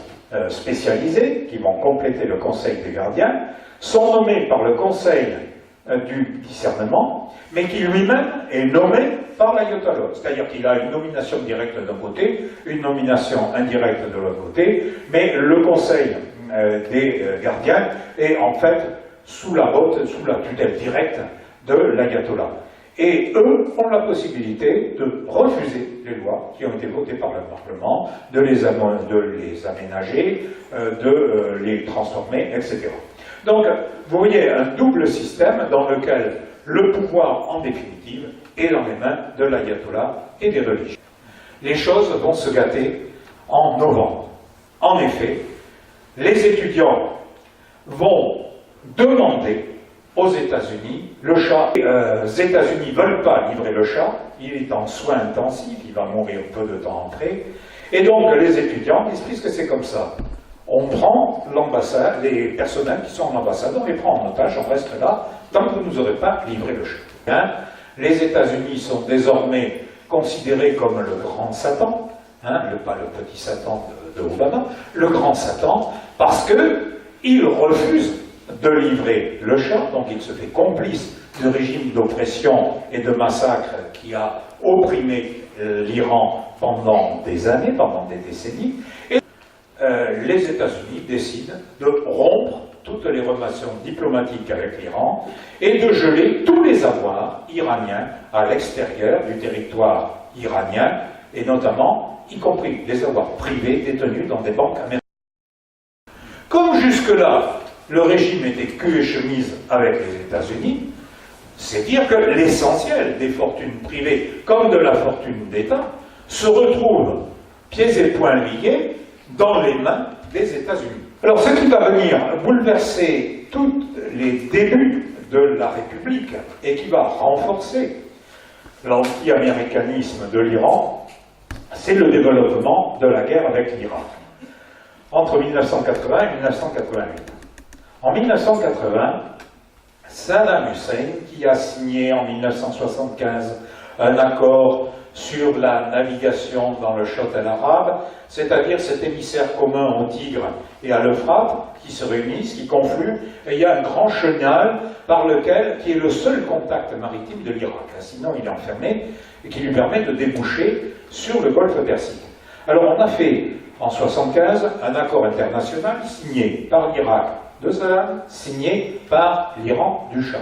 spécialisés, qui vont compléter le Conseil des gardiens, sont nommés par le Conseil du discernement, mais qui lui-même est nommé par l'ayatollah. C'est-à-dire qu'il a une nomination directe d'un côté, une nomination indirecte de l'autre côté, mais le Conseil des gardiens est en fait sous la tutelle directe de l'ayatollah. Et eux ont la possibilité de refuser les lois qui ont été votées par le Parlement, de les aménager, de les transformer, etc. Donc, vous voyez un double système dans lequel le pouvoir, en définitive, est dans les mains de l'ayatollah et des religieux. Les choses vont se gâter en novembre. En effet, les étudiants vont demander aux États-Unis le Shah. Les États-Unis ne veulent pas livrer le Shah, il est en soins intensifs, il va mourir peu de temps après. Et donc les étudiants disent, puisque c'est comme ça, on prend l'ambassade, les personnels qui sont en ambassade, on les prend en otage, on reste là, tant que vous ne nous aurez pas livré le Shah. Hein? Les États-Unis sont désormais considérés comme le grand Satan, hein, pas le petit Satan de Obama, le grand Satan, parce qu'il refuse de livrer le Shah, donc il se fait complice du régime d'oppression et de massacre qui a opprimé l'Iran pendant des années, pendant des décennies, et les États-Unis décident de rompre toutes les relations diplomatiques avec l'Iran et de geler tous les avoirs iraniens à l'extérieur du territoire iranien, et notamment, y compris les avoirs privés détenus dans des banques américaines. Comme jusque-là, le régime était queue et chemise avec les États-Unis, c'est dire que l'essentiel des fortunes privées, comme de la fortune d'État, se retrouve pieds et poings liés dans les mains des États-Unis. Alors ce qui va venir bouleverser tous les débuts de la République et qui va renforcer l'anti-américanisme de l'Iran, c'est le développement de la guerre avec l'Irak, entre 1980 et 1988. En 1980, Saddam Hussein, qui a signé en 1975 un accord sur la navigation dans le Chott-el arabe, c'est-à-dire cet émissaire commun au Tigre et à l'Euphrate, qui se réunissent, qui confluent, et il y a un grand chenal par lequel, qui est le seul contact maritime de l'Irak. Sinon, il est enfermé, et qui lui permet de déboucher sur le golfe Persique. Alors, on a fait, en 1975, un accord international signé par l'Irak de Saddam, signé par l'Iran du Shah,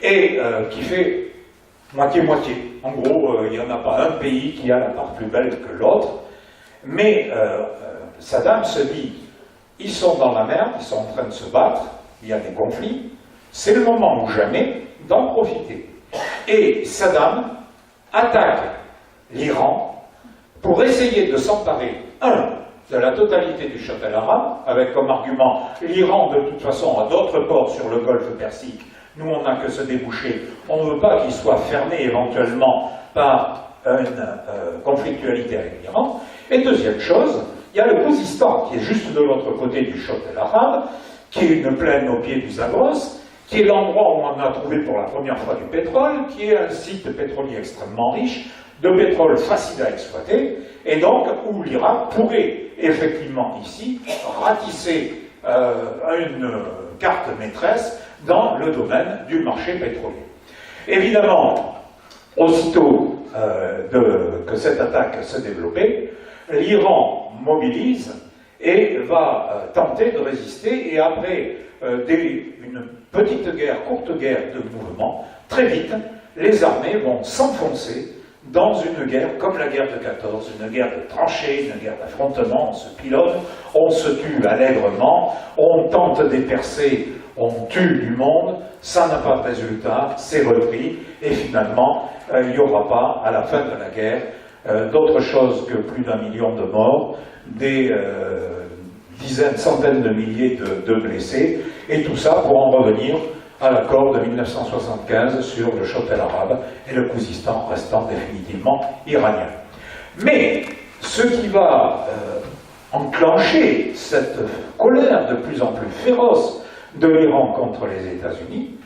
et qui fait moitié-moitié. En gros, il n'y en a pas un pays qui a la part plus belle que l'autre, mais Saddam se dit, ils sont dans la merde, ils sont en train de se battre, il y a des conflits, c'est le moment ou jamais d'en profiter. Et Saddam attaque l'Iran pour essayer de s'emparer, de la totalité du Chott-el arabe, avec comme argument, l'Iran de toute façon a d'autres ports sur le golfe Persique, nous on n'a que ce débouché, on ne veut pas qu'il soit fermé éventuellement par une conflictualité avec l'Iran. Et deuxième chose, il y a le Khuzistan, qui est juste de l'autre côté du Chott-el arabe, qui est une plaine au pied du Zagros, qui est l'endroit où on a trouvé pour la première fois du pétrole, qui est un site pétrolier extrêmement riche, de pétrole facile à exploiter, et donc où l'Irak pourrait effectivement ici ratisser une carte maîtresse dans le domaine du marché pétrolier. Évidemment, aussitôt que cette attaque se développait, l'Iran mobilise et va tenter de résister, et après une petite guerre, courte guerre de mouvement, très vite, les armées vont s'enfoncer dans une guerre comme la guerre de 14, une guerre de tranchées, une guerre d'affrontement, on se pilote, on se tue allègrement, on tente des percées, on tue du monde, ça n'a pas de résultat, c'est repris, et finalement, il n'y aura pas, à la fin de la guerre, d'autre chose que plus d'1 million de morts, des dizaines, centaines de milliers de blessés, et tout ça pour en revenir à l'accord de 1975 sur le Chott-el arabe et le Khuzistan restant définitivement iranien. Mais ce qui va enclencher cette colère de plus en plus féroce de l'Iran contre les États-Unis,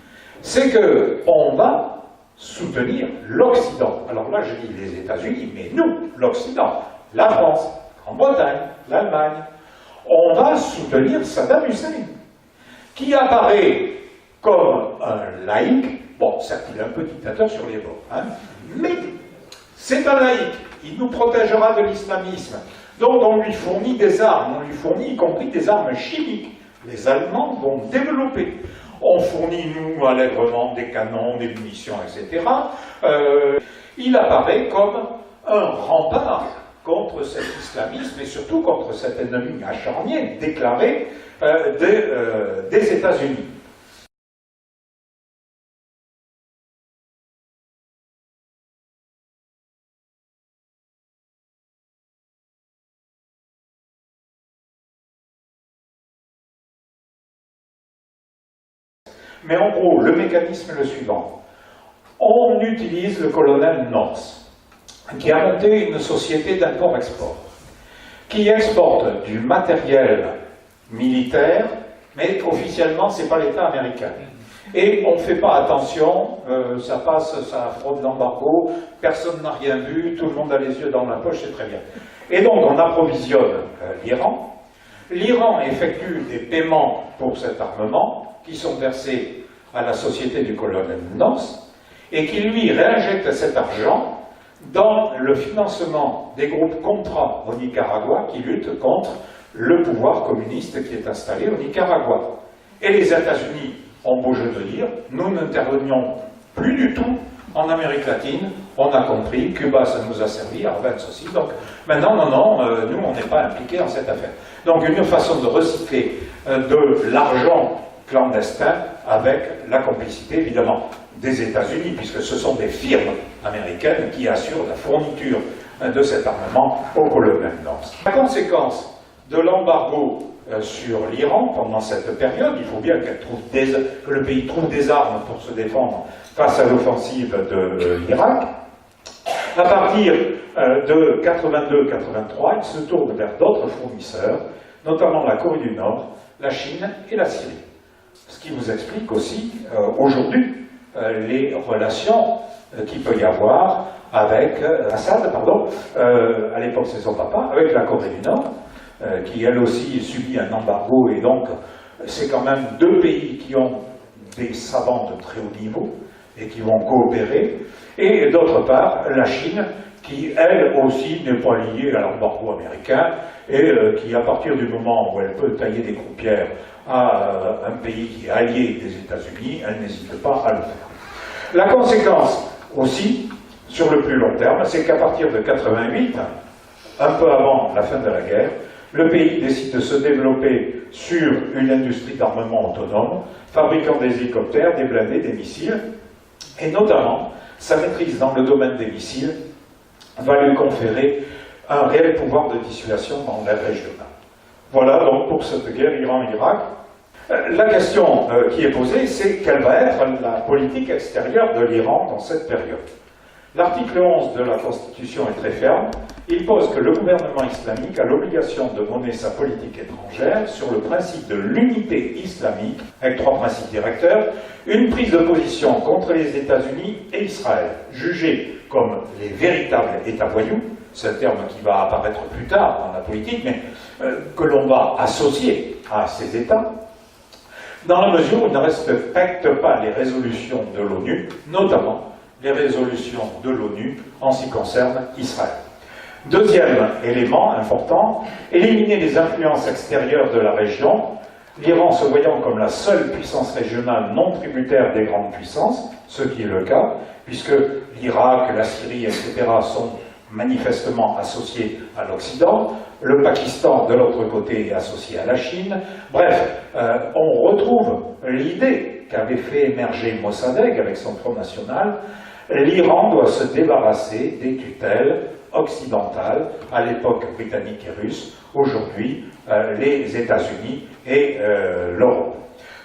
c'est qu'on va soutenir l'Occident. Alors là, je dis les États-Unis, mais nous, l'Occident, la France, en Bretagne, l'Allemagne, on va soutenir Saddam Hussein, qui apparaît comme un laïc, bon, certes, il est un peu dictateur sur les bords, hein, mais c'est un laïc, il nous protégera de l'islamisme. Donc on lui fournit des armes, on lui fournit y compris des armes chimiques. Les Allemands vont développer. On fournit, nous, allègrement, des canons, des munitions, etc. Il apparaît comme un rempart contre cet islamisme et surtout contre cet ennemi acharné, déclaré des États-Unis. Mais en gros, le mécanisme est le suivant. On utilise le colonel North, qui a monté une société d'import-export, qui exporte du matériel militaire, mais officiellement, ce n'est pas l'État américain. Et on ne fait pas attention, ça passe, ça fraude l'embargo, personne n'a rien vu, tout le monde a les yeux dans la poche, c'est très bien. Et donc, on approvisionne l'Iran. L'Iran effectue des paiements pour cet armement, qui sont versés à la société du colonel North, et qui lui réinjecte cet argent dans le financement des groupes Contra au Nicaragua qui luttent contre le pouvoir communiste qui est installé au Nicaragua. Et les États-Unis ont beau jeu de dire, nous n'intervenions plus du tout en Amérique latine, on a compris, Cuba ça nous a servi, Arbenz aussi, donc maintenant non, nous on n'est pas impliqués dans cette affaire. Donc une façon de recycler de l'argent clandestin avec la complicité évidemment des États-Unis, puisque ce sont des firmes américaines qui assurent la fourniture de cet armement au colonel North. La conséquence de l'embargo sur l'Iran pendant cette période, il faut bien que le pays trouve des armes pour se défendre face à l'offensive de l'Irak, À partir de 82-83, il se tourne vers d'autres fournisseurs, notamment la Corée du Nord, la Chine et la Syrie. Ce qui vous explique aussi, aujourd'hui, les relations qu'il peut y avoir avec Assad, à l'époque c'est son papa, avec la Corée du Nord, qui elle aussi subit un embargo, et donc c'est quand même deux pays qui ont des savants de très haut niveau et qui vont coopérer, et d'autre part la Chine, qui elle aussi n'est pas liée à l'embargo américain, et qui à partir du moment où elle peut tailler des croupières à un pays qui est allié des États-Unis, elle n'hésite pas à le faire. La conséquence aussi, sur le plus long terme, c'est qu'à partir de 88, un peu avant la fin de la guerre, le pays décide de se développer sur une industrie d'armement autonome, fabriquant des hélicoptères, des blindés, des missiles, et notamment, sa maîtrise dans le domaine des missiles va lui conférer un réel pouvoir de dissuasion dans l'aire régionale. Voilà donc pour cette guerre Iran-Irak. La question qui est posée, c'est quelle va être la politique extérieure de l'Iran dans cette période. L'article 11 de la Constitution est très ferme. Il pose que le gouvernement islamique a l'obligation de mener sa politique étrangère sur le principe de l'unité islamique, avec trois principes directeurs, une prise de position contre les États-Unis et Israël, jugés comme les véritables États voyous, c'est un terme qui va apparaître plus tard dans la politique, mais que l'on va associer à ces États, dans la mesure où ils ne respectent pas les résolutions de l'ONU, notamment les résolutions de l'ONU en ce qui concerne Israël. Deuxième élément important, éliminer les influences extérieures de la région, l'Iran se voyant comme la seule puissance régionale non tributaire des grandes puissances, ce qui est le cas, puisque l'Irak, la Syrie, etc. sont manifestement associés à l'Occident, le Pakistan de l'autre côté est associé à la Chine. Bref, on retrouve l'idée qu'avait fait émerger Mossadegh avec son Front National. L'Iran doit se débarrasser des tutelles occidentales, à l'époque britannique et russe, aujourd'hui les États-Unis et l'Europe.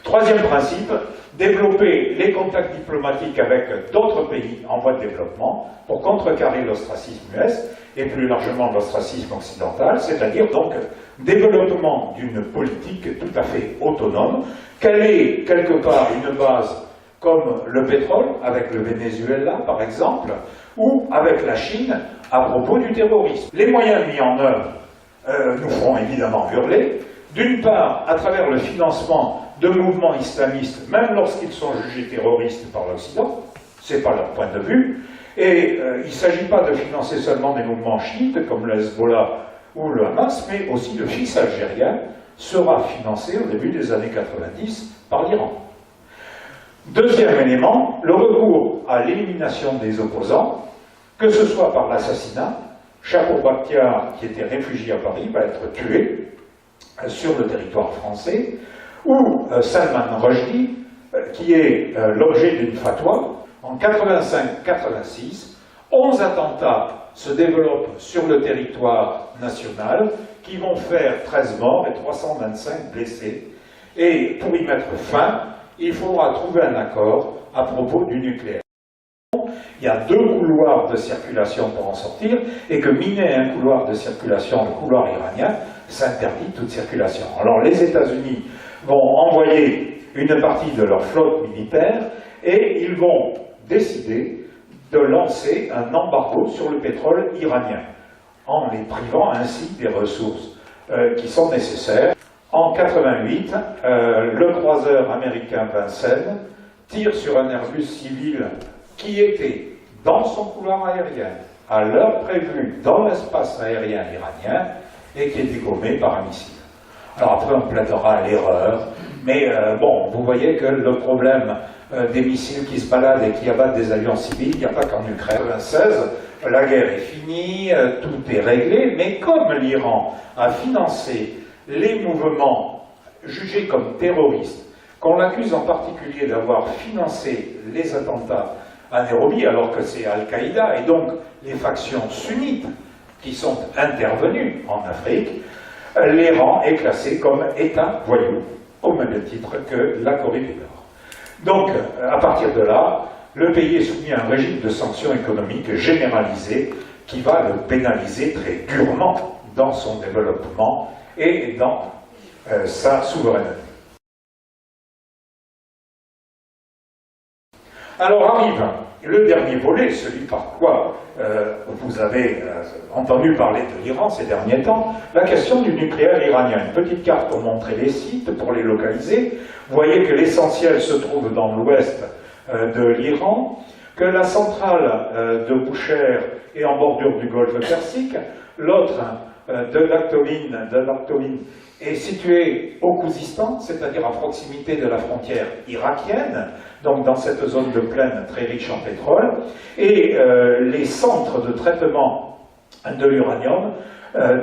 Troisième principe, développer les contacts diplomatiques avec d'autres pays en voie de développement pour contrecarrer l'ostracisme US et plus largement l'ostracisme occidental, c'est-à-dire donc développement d'une politique tout à fait autonome, qu'elle ait quelque part une base comme le pétrole, avec le Venezuela par exemple, ou avec la Chine à propos du terrorisme. Les moyens mis en œuvre nous feront évidemment hurler, d'une part à travers le financement de mouvements islamistes, même lorsqu'ils sont jugés terroristes par l'Occident, ce n'est pas leur point de vue, et il ne s'agit pas de financer seulement des mouvements chiites comme le Hezbollah ou le Hamas, mais aussi le fils algérien sera financé au début des années 90 par l'Iran. Deuxième élément, le recours à l'élimination des opposants, que ce soit par l'assassinat, Chapour Bakhtiar, qui était réfugié à Paris, va être tué sur le territoire français, ou Salman Rushdie, qui est l'objet d'une fatwa. En 85-86, 11 attentats se développent sur le territoire national, qui vont faire 13 morts et 325 blessés. Et pour y mettre fin, il faudra trouver un accord à propos du nucléaire. Il y a deux couloirs de circulation pour en sortir, et que miner un couloir de circulation, le couloir iranien, s'interdit toute circulation. Alors les États-Unis vont envoyer une partie de leur flotte militaire, et ils vont décider de lancer un embargo sur le pétrole iranien, en les privant ainsi des ressources qui sont nécessaires. En 88, le croiseur américain Vincennes tire sur un Airbus civil qui était dans son couloir aérien, à l'heure prévue dans l'espace aérien iranien, et qui est dégommé par un missile. Alors après, on plaidera l'erreur, mais bon, vous voyez que le problème des missiles qui se baladent et qui abattent des avions civils, il n'y a pas qu'en Ukraine. En 1996, la guerre est finie, tout est réglé, mais comme l'Iran a financé les mouvements jugés comme terroristes, qu'on l'accuse en particulier d'avoir financé les attentats à Nairobi, alors que c'est Al-Qaïda et donc les factions sunnites qui sont intervenues en Afrique, l'Iran est classé comme État voyou, au même titre que la Corée du Nord. Donc, à partir de là, le pays est soumis à un régime de sanctions économiques généralisé qui va le pénaliser très durement dans son développement et dans sa souveraineté. Alors arrive le dernier volet, celui par quoi vous avez entendu parler de l'Iran ces derniers temps, la question du nucléaire iranien. Une petite carte pour montrer les sites, pour les localiser. Vous voyez que l'essentiel se trouve dans l'ouest de l'Iran, que la centrale de Boucher est en bordure du golfe Persique, l'autre de Lakhtovin est située au Khouzistan, c'est-à-dire à proximité de la frontière irakienne, donc dans cette zone de plaine très riche en pétrole, et les centres de traitement de l'uranium,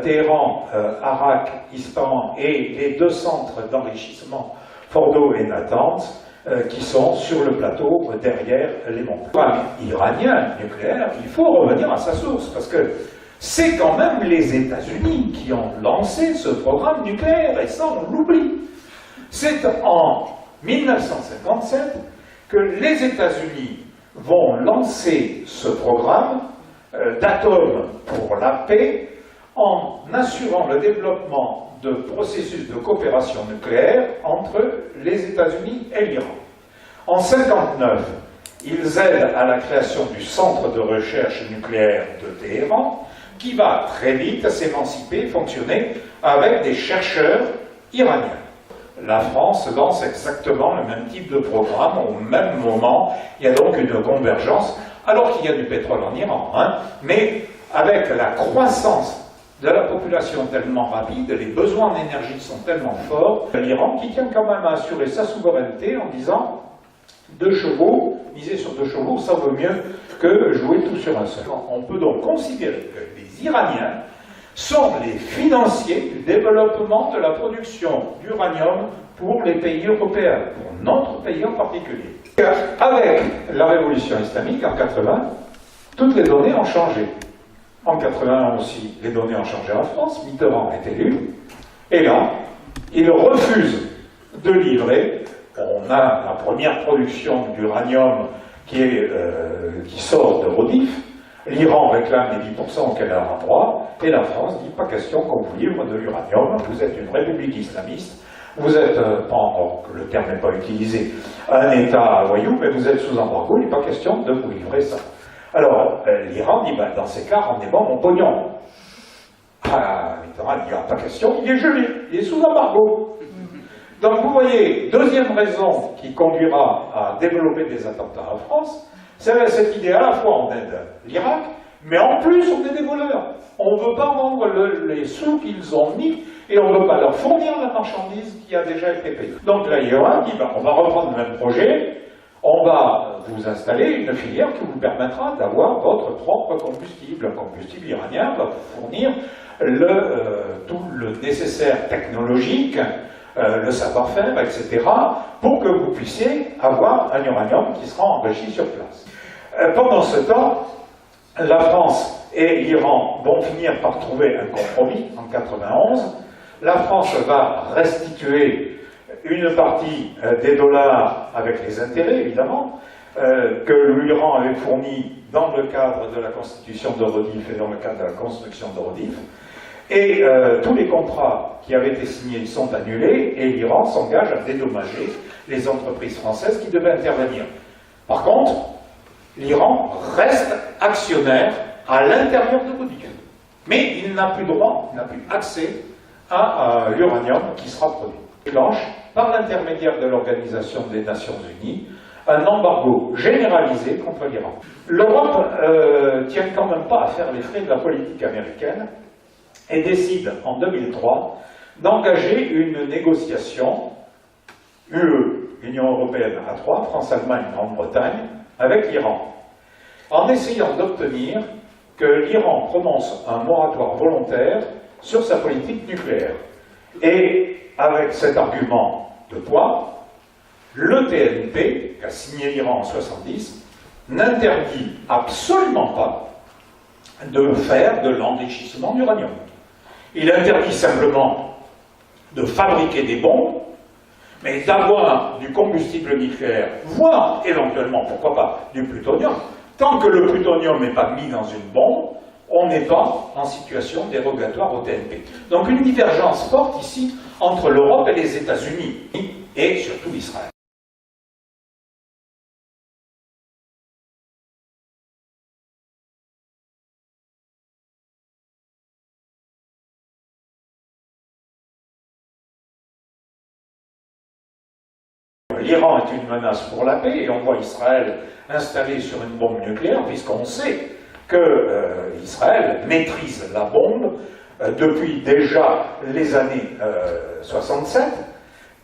Téhéran, Arak, Ispahan, et les deux centres d'enrichissement, Fordo et Natanz, qui sont sur le plateau derrière les montagnes. Iranien, nucléaire, il faut revenir à sa source, parce que c'est quand même les États-Unis qui ont lancé ce programme nucléaire, et ça on l'oublie. C'est en 1957 que les États-Unis vont lancer ce programme d'atomes pour la paix en assurant le développement de processus de coopération nucléaire entre les États-Unis et l'Iran. En 1959, ils aident à la création du Centre de recherche nucléaire de Téhéran, qui va très vite s'émanciper, fonctionner avec des chercheurs iraniens. La France lance exactement le même type de programme au même moment. Il y a donc une convergence, alors qu'il y a du pétrole en Iran, mais avec la croissance de la population tellement rapide, les besoins en énergie sont tellement forts, l'Iran qui tient quand même à assurer sa souveraineté en disant 2 chevaux, miser sur 2 chevaux, ça vaut mieux que jouer tout sur un seul. On peut donc considérer que les Iraniens sont les financiers du développement de la production d'uranium pour les pays européens, pour notre pays en particulier. Avec la révolution islamique en 80, toutes les données ont changé. En 81 aussi, les données ont changé en France, Mitterrand est élu, et là, il refuse de livrer. On a la première production d'uranium qui sort de Rodif. L'Iran réclame les 10% auxquels elle a droit, et la France dit pas question qu'on vous livre de l'uranium, vous êtes une république islamiste, vous êtes, le terme n'est pas utilisé, un État voyou, mais vous êtes sous embargo, il n'est pas question de vous livrer ça. Alors, l'Iran dit, dans ces cas, rendez-moi mon pognon. Mitterrand dit, pas question, il est gelé, il est sous embargo. Donc vous voyez, deuxième raison qui conduira à développer des attentats en France, c'est cette idée à la fois on aide l'Irak, mais en plus on est des voleurs. On ne veut pas rendre les sous qu'ils ont mis et on ne veut pas leur fournir la marchandise qui a déjà été payée. Donc là, l'Iran dit, on va reprendre le même projet, on va vous installer une filière qui vous permettra d'avoir votre propre combustible. Un combustible iranien va vous fournir tout le nécessaire technologique, le savoir-faire, etc., pour que vous puissiez avoir un uranium qui sera enrichi sur place. Pendant ce temps, la France et l'Iran vont finir par trouver un compromis en 1991. La France va restituer une partie des dollars avec les intérêts, évidemment, que l'Iran avait fournis dans le cadre de la constitution de Rodif et dans le cadre de la construction de Rodif. Et tous les contrats qui avaient été signés sont annulés et l'Iran s'engage à dédommager les entreprises françaises qui devaient intervenir. Par contre, l'Iran reste actionnaire à l'intérieur de Rodif. Mais il n'a plus droit, il n'a plus accès à l'uranium qui sera produit. Il déclenche, par l'intermédiaire de l'Organisation des Nations Unies, un embargo généralisé contre l'Iran. L'Europe tient quand même pas à faire les frais de la politique américaine et décide en 2003 d'engager une négociation UE, Union Européenne à 3, France, Allemagne, Grande-Bretagne, avec l'Iran, en essayant d'obtenir que l'Iran prononce un moratoire volontaire sur sa politique nucléaire. Et avec cet argument de poids, le TNP, qu'a signé l'Iran en 1970, n'interdit absolument pas de faire de l'enrichissement d'uranium. Il interdit simplement de fabriquer des bombes, Mais d'avoir du combustible nucléaire, voire éventuellement, pourquoi pas, du plutonium, tant que le plutonium n'est pas mis dans une bombe, on n'est pas en situation dérogatoire au TNP. Donc une divergence forte ici entre l'Europe et les États-Unis, et surtout Israël. L'Iran est une menace pour la paix, et on voit Israël installé sur une bombe nucléaire, puisqu'on sait que Israël maîtrise la bombe depuis déjà les années 67,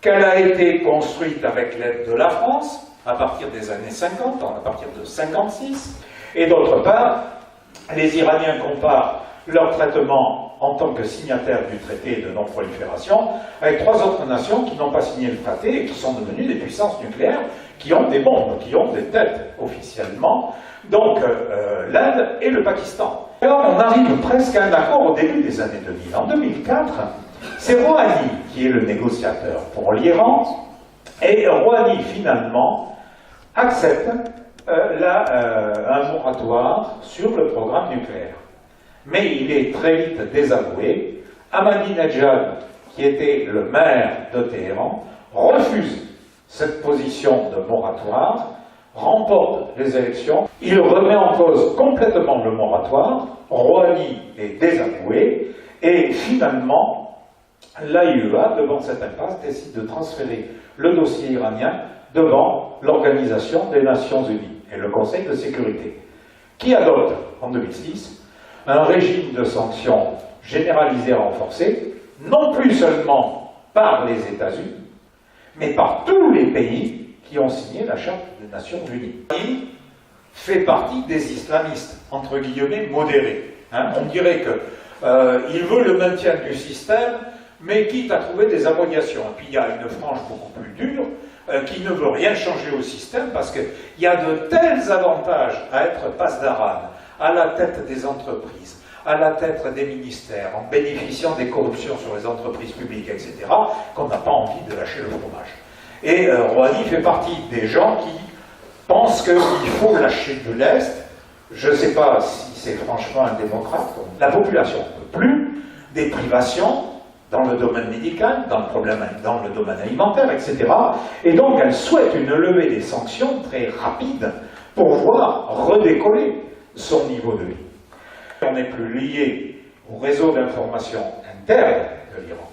qu'elle a été construite avec l'aide de la France à partir des années 50, à partir de 56, et d'autre part, les Iraniens comparent leur traitement en tant que signataires du traité de non-prolifération avec 3 autres nations qui n'ont pas signé le traité et qui sont devenues des puissances nucléaires, qui ont des bombes, qui ont des têtes officiellement, donc l'Inde et le Pakistan. Alors on arrive presque à un accord au début des années 2000. En 2004, c'est Rouhani qui est le négociateur pour l'Iran, et Rouhani finalement accepte un moratoire sur le programme nucléaire. Mais il est très vite désavoué. Ahmadinejad, qui était le maire de Téhéran, refuse cette position de moratoire, remporte les élections, il remet en cause complètement le moratoire, Rouhani est désavoué, et finalement, l'AIEA, devant cette impasse, décide de transférer le dossier iranien devant l'Organisation des Nations Unies et le Conseil de sécurité, qui adopte en 2006 un régime de sanctions généralisé renforcé, non plus seulement par les États-Unis, mais par tous les pays qui ont signé la Charte des Nations Unies. Il fait partie des islamistes, entre guillemets, modérés. On dirait qu'il veut le maintien du système, mais quitte à trouver des abrogations. Et puis il y a une frange beaucoup plus dure, qui ne veut rien changer au système, parce qu'il y a de tels avantages à être pasdaran, à la tête des entreprises, à la tête des ministères, en bénéficiant des corruptions sur les entreprises publiques, etc., qu'on n'a pas envie de lâcher le fromage. Et Rouhani fait partie des gens qui pensent qu'il faut lâcher de l'Est. Je ne sais pas si c'est franchement un démocrate. La population ne peut plus, des privations dans le domaine médical, dans le domaine alimentaire, etc. Et donc elle souhaite une levée des sanctions très rapide pour voir redécoller son niveau de vie. On n'est plus lié au réseau d'information interne de l'Iran,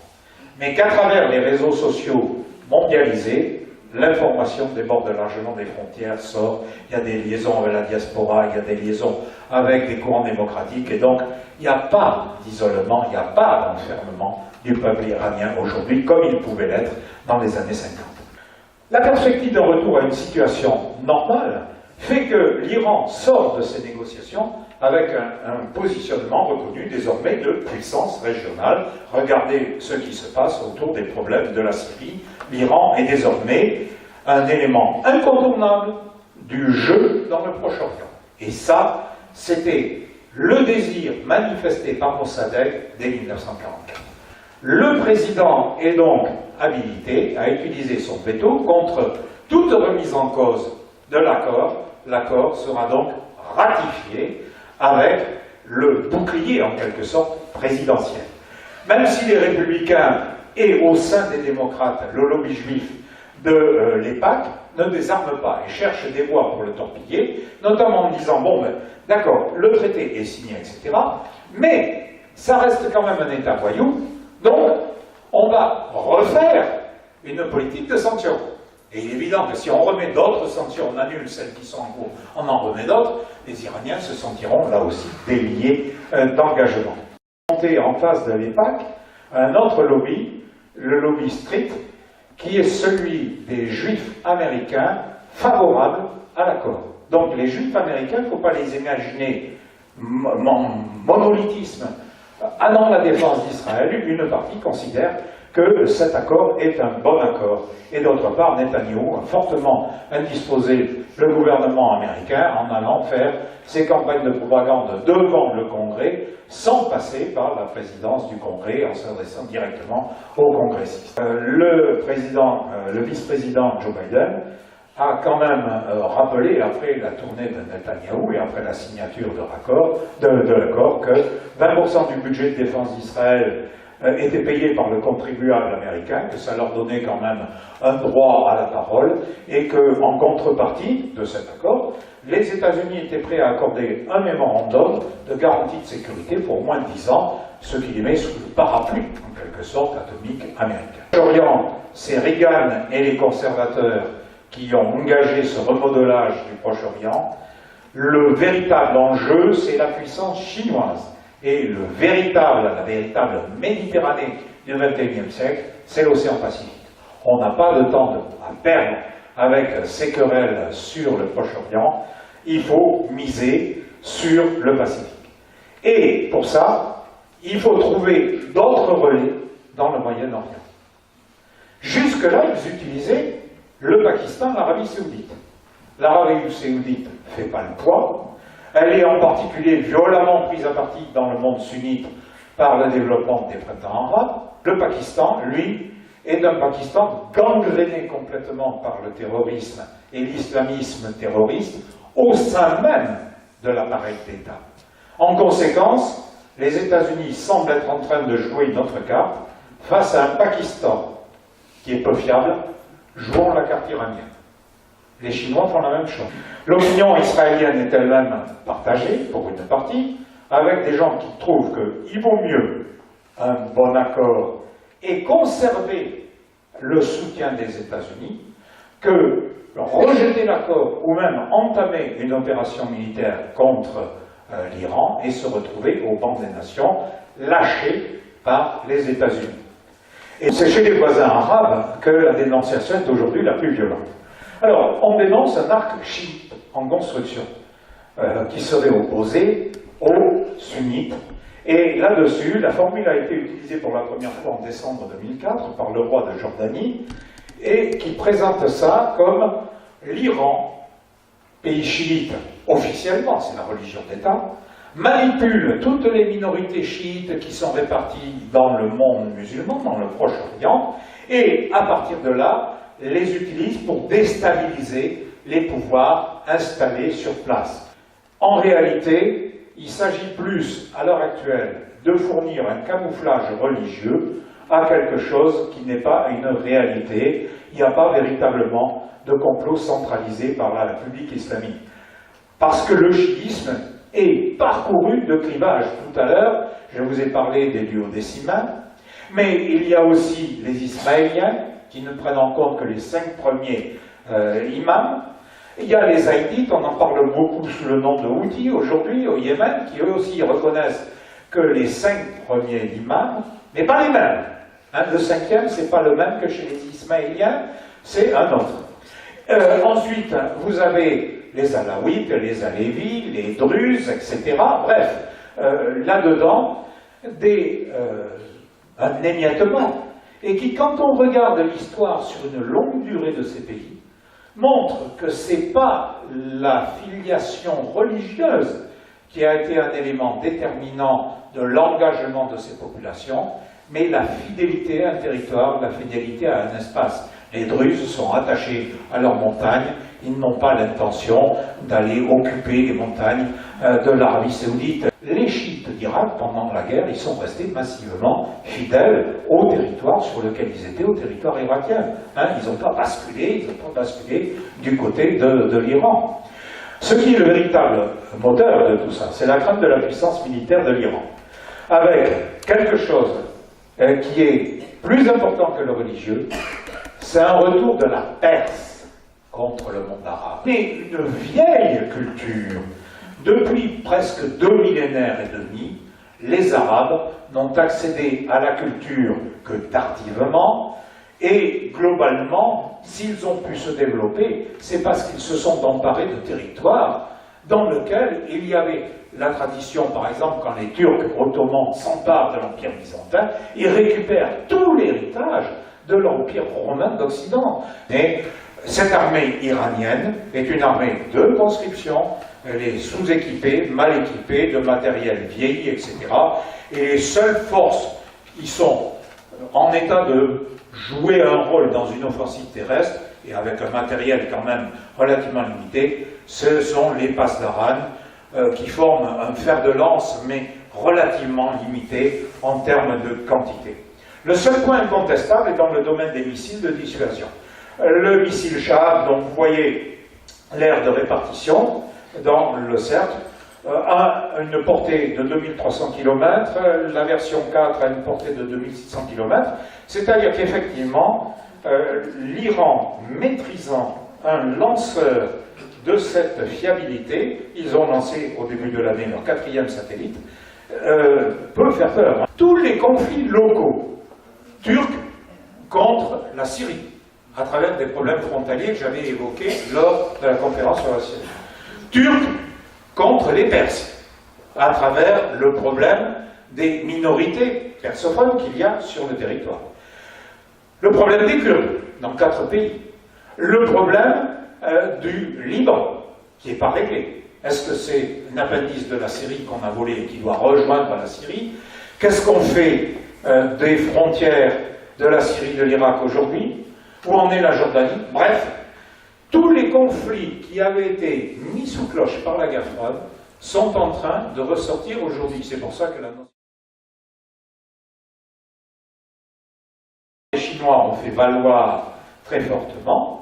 mais qu'à travers les réseaux sociaux mondialisés, l'information déborde largement des frontières, sort, il y a des liaisons avec la diaspora, il y a des liaisons avec des courants démocratiques, et donc il n'y a pas d'isolement, il n'y a pas d'enfermement du peuple iranien aujourd'hui, comme il pouvait l'être dans les années 50. La perspective de retour à une situation normale fait que l'Iran sort de ces négociations avec un positionnement reconnu désormais de puissance régionale. Regardez ce qui se passe autour des problèmes de la Syrie. L'Iran est désormais un élément incontournable du jeu dans le Proche-Orient. Et ça, c'était le désir manifesté par Mossadegh dès 1944. Le président est donc habilité à utiliser son veto contre toute remise en cause de l'accord. L'accord sera donc ratifié avec le bouclier, en quelque sorte, présidentiel. Même si les républicains et au sein des démocrates, le lobby juif de l'EPAC ne désarment pas et cherchent des voies pour le torpiller, notamment en disant, bon, ben, d'accord, le traité est signé, etc., mais ça reste quand même un État voyou, donc on va refaire une politique de sanctions. Et il est évident que si on remet d'autres sanctions, on annule celles qui sont en cours, on en remet d'autres, les Iraniens se sentiront là aussi déliés d'engagement. Monter en face de l'EPAC un autre lobby, le lobby strict, qui est celui des juifs américains favorables à l'accord. Donc les juifs américains, il ne faut pas les imaginer monolithisme. Ah non, la défense d'Israël, une partie considère que cet accord est un bon accord. Et d'autre part, Netanyahou a fortement indisposé le gouvernement américain en allant faire ses campagnes de propagande devant le Congrès, sans passer par la présidence du Congrès, en s'adressant directement aux congressistes. Le vice-président Joe Biden a quand même rappelé, après la tournée de Netanyahou et après la signature de l'accord, que 20% du budget de défense d'Israël était payé par le contribuable américain, que ça leur donnait quand même un droit à la parole, et qu'en contrepartie de cet accord, les États-Unis étaient prêts à accorder un mémorandum de garantie de sécurité pour au moins 10 ans, ce qui les met sous le parapluie, en quelque sorte, atomique américain. L'Orient, c'est Reagan et les conservateurs qui ont engagé ce remodelage du Proche-Orient. Le véritable enjeu, c'est la puissance chinoise. Et la véritable Méditerranée du XXIe siècle, c'est l'océan Pacifique. On n'a pas de temps à perdre avec ces querelles sur le Proche-Orient. Il faut miser sur le Pacifique. Et pour ça, il faut trouver d'autres relais dans le Moyen-Orient. Jusque-là, ils utilisaient le Pakistan, l'Arabie Saoudite. L'Arabie Saoudite ne fait pas le poids. Elle est en particulier violemment prise à partie dans le monde sunnite par le développement des printemps arabes. Le Pakistan, lui, est un Pakistan gangréné complètement par le terrorisme et l'islamisme terroriste au sein même de l'appareil d'État. En conséquence, les États-Unis semblent être en train de jouer une autre carte face à un Pakistan qui est peu fiable, jouant la carte iranienne. Les Chinois font la même chose. L'opinion israélienne est elle-même partagée, pour une partie, avec des gens qui trouvent qu'il vaut mieux un bon accord et conserver le soutien des États-Unis que rejeter l'accord ou même entamer une opération militaire contre l'Iran et se retrouver au banc des nations, lâchés par les États-Unis. Et c'est chez les voisins arabes que la dénonciation est aujourd'hui la plus violente. Alors, on dénonce un arc chiite en construction qui serait opposé aux sunnites. Et là-dessus, la formule a été utilisée pour la première fois en décembre 2004 par le roi de Jordanie et qui présente ça comme l'Iran, pays chiite officiellement, c'est la religion d'État, manipule toutes les minorités chiites qui sont réparties dans le monde musulman, dans le Proche-Orient, et à partir de là, les utilise pour déstabiliser les pouvoirs installés sur place. En réalité, il s'agit plus, à l'heure actuelle, de fournir un camouflage religieux à quelque chose qui n'est pas une réalité. Il n'y a pas véritablement de complot centralisé par la République islamique. Parce que le chiisme est parcouru de clivages. Tout à l'heure, je vous ai parlé des duodécimains, mais il y a aussi les Ismaéliens, qui ne prennent en compte que les 5 premiers imams. Il y a les Haïdites, on en parle beaucoup sous le nom de Houthis aujourd'hui au Yémen, qui eux aussi reconnaissent que les 5 premiers imams, mais pas les mêmes. Hein, le 5e, c'est pas le même que chez les Ismaéliens, c'est un autre. Ensuite, vous avez les Alaouites, les Alévis, les Druzes, etc. Bref, là-dedans, un émiettement. Et qui, quand on regarde l'histoire sur une longue durée de ces pays, montre que ce n'est pas la filiation religieuse qui a été un élément déterminant de l'engagement de ces populations, mais la fidélité à un territoire, la fidélité à un espace. Les Druzes sont attachés à leurs montagnes, ils n'ont pas l'intention d'aller occuper les montagnes de l'Arabie Saoudite. Les chiites d'Irak, pendant la guerre, ils sont restés massivement fidèles au territoire sur lequel ils étaient, au territoire irakien. Hein, ils n'ont pas basculé, du côté de l'Iran. Ce qui est le véritable moteur de tout ça, c'est la crainte de la puissance militaire de l'Iran. Avec quelque chose qui est plus important que le religieux, c'est un retour de la Perse contre le monde arabe. Mais une vieille culture. Depuis presque 2 millénaires et demi, les Arabes n'ont accédé à la culture que tardivement, et globalement, s'ils ont pu se développer, c'est parce qu'ils se sont emparés de territoires dans lequel il y avait la tradition, par exemple, quand les Turcs ottomans s'emparent de l'Empire byzantin, ils récupèrent tout l'héritage de l'Empire romain d'Occident. Et cette armée iranienne est une armée de conscription, elle est sous-équipée, mal équipée, de matériel vieilli, etc. Et les seules forces qui sont en état de jouer un rôle dans une offensive terrestre, et avec un matériel quand même relativement limité, ce sont les Pasdaran, qui forment un fer de lance, mais relativement limité en termes de quantité. Le seul point incontestable est dans le domaine des missiles de dissuasion. Le missile Shahab, donc vous voyez l'aire de répartition dans le cercle, a une portée de 2300 km, la version 4 a une portée de 2600 km, c'est-à-dire qu'effectivement, l'Iran maîtrisant un lanceur de cette fiabilité, ils ont lancé au début de l'année leur 4e satellite, peut faire peur. Tous les conflits locaux turcs contre la Syrie, à travers des problèmes frontaliers que j'avais évoqués lors de la conférence sur la Syrie. Turcs contre les Perses, à travers le problème des minorités persophones qu'il y a sur le territoire. Le problème des Kurdes, dans 4 pays. Le problème du Liban, qui n'est pas réglé. Est-ce que c'est un appendice de la Syrie qu'on a volé et qui doit rejoindre la Syrie? Qu'est-ce qu'on fait des frontières de la Syrie, de l'Irak aujourd'hui? Où en est la Jordanie? Bref, tous les conflits qui avaient été mis sous cloche par la guerre froide sont en train de ressortir aujourd'hui. C'est pour ça que les Chinois ont fait valoir très fortement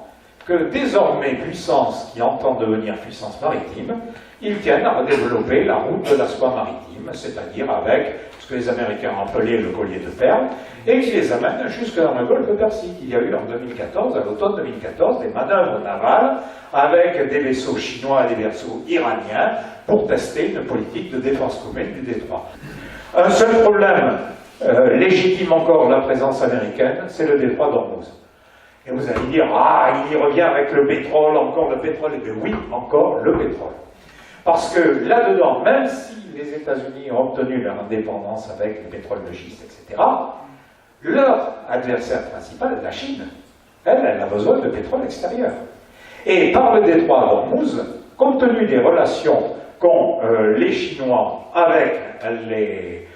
que désormais, puissance qui entend devenir puissance maritime, ils tiennent à développer la route de la soie maritime, c'est-à-dire avec ce que les Américains ont appelé le collier de perles, et qui les amène jusque dans le golfe Persique. Il y a eu en 2014, à l'automne 2014, des manœuvres navales avec des vaisseaux chinois et des vaisseaux iraniens pour tester une politique de défense commune du détroit. Un seul problème légitime encore la présence américaine, c'est le détroit d'Ormuz. Et vous allez dire, ah, il y revient avec le pétrole, encore le pétrole. Et bien oui, encore le pétrole. Parce que là-dedans, même si les États-Unis ont obtenu leur indépendance avec le pétrole de schiste, etc., leur adversaire principal, la Chine, elle a besoin de pétrole extérieur. Et par le détroit d'Ormuz, compte tenu des relations qu'ont les Chinois avec les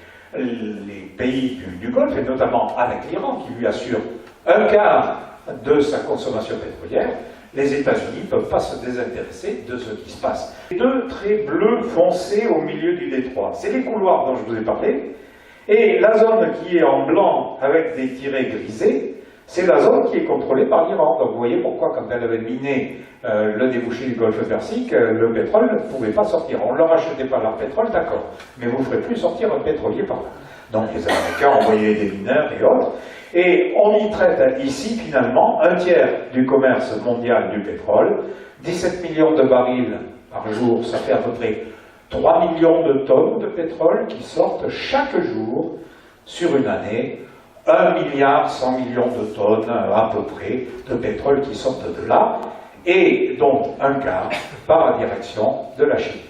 pays du Golfe, et notamment avec l'Iran, qui lui assure un quart de sa consommation pétrolière, les États-Unis ne peuvent pas se désintéresser de ce qui se passe. Deux traits bleus foncés au milieu du détroit, c'est les couloirs dont je vous ai parlé, et la zone qui est en blanc avec des tirets grisés, c'est la zone qui est contrôlée par l'Iran. Donc vous voyez pourquoi, quand elle avait miné le débouché du golfe Persique, le pétrole ne pouvait pas sortir. On ne leur achetait pas leur pétrole, d'accord, mais vous ne ferez plus sortir un pétrolier par là. Donc les Américains envoyaient des mineurs et autres, et on y traite ici finalement un tiers du commerce mondial du pétrole, 17 millions de barils par jour, ça fait à peu près 3 millions de tonnes de pétrole qui sortent chaque jour sur une année, 1 milliard 100 millions de tonnes à peu près de pétrole qui sortent de là, et donc un quart par la direction de la Chine.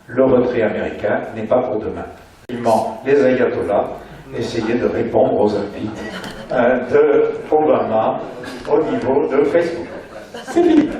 Le retrait américain n'est pas pour demain. Les ayatollahs essayaient de répondre aux invites de Obama au niveau de Facebook. C'est fini.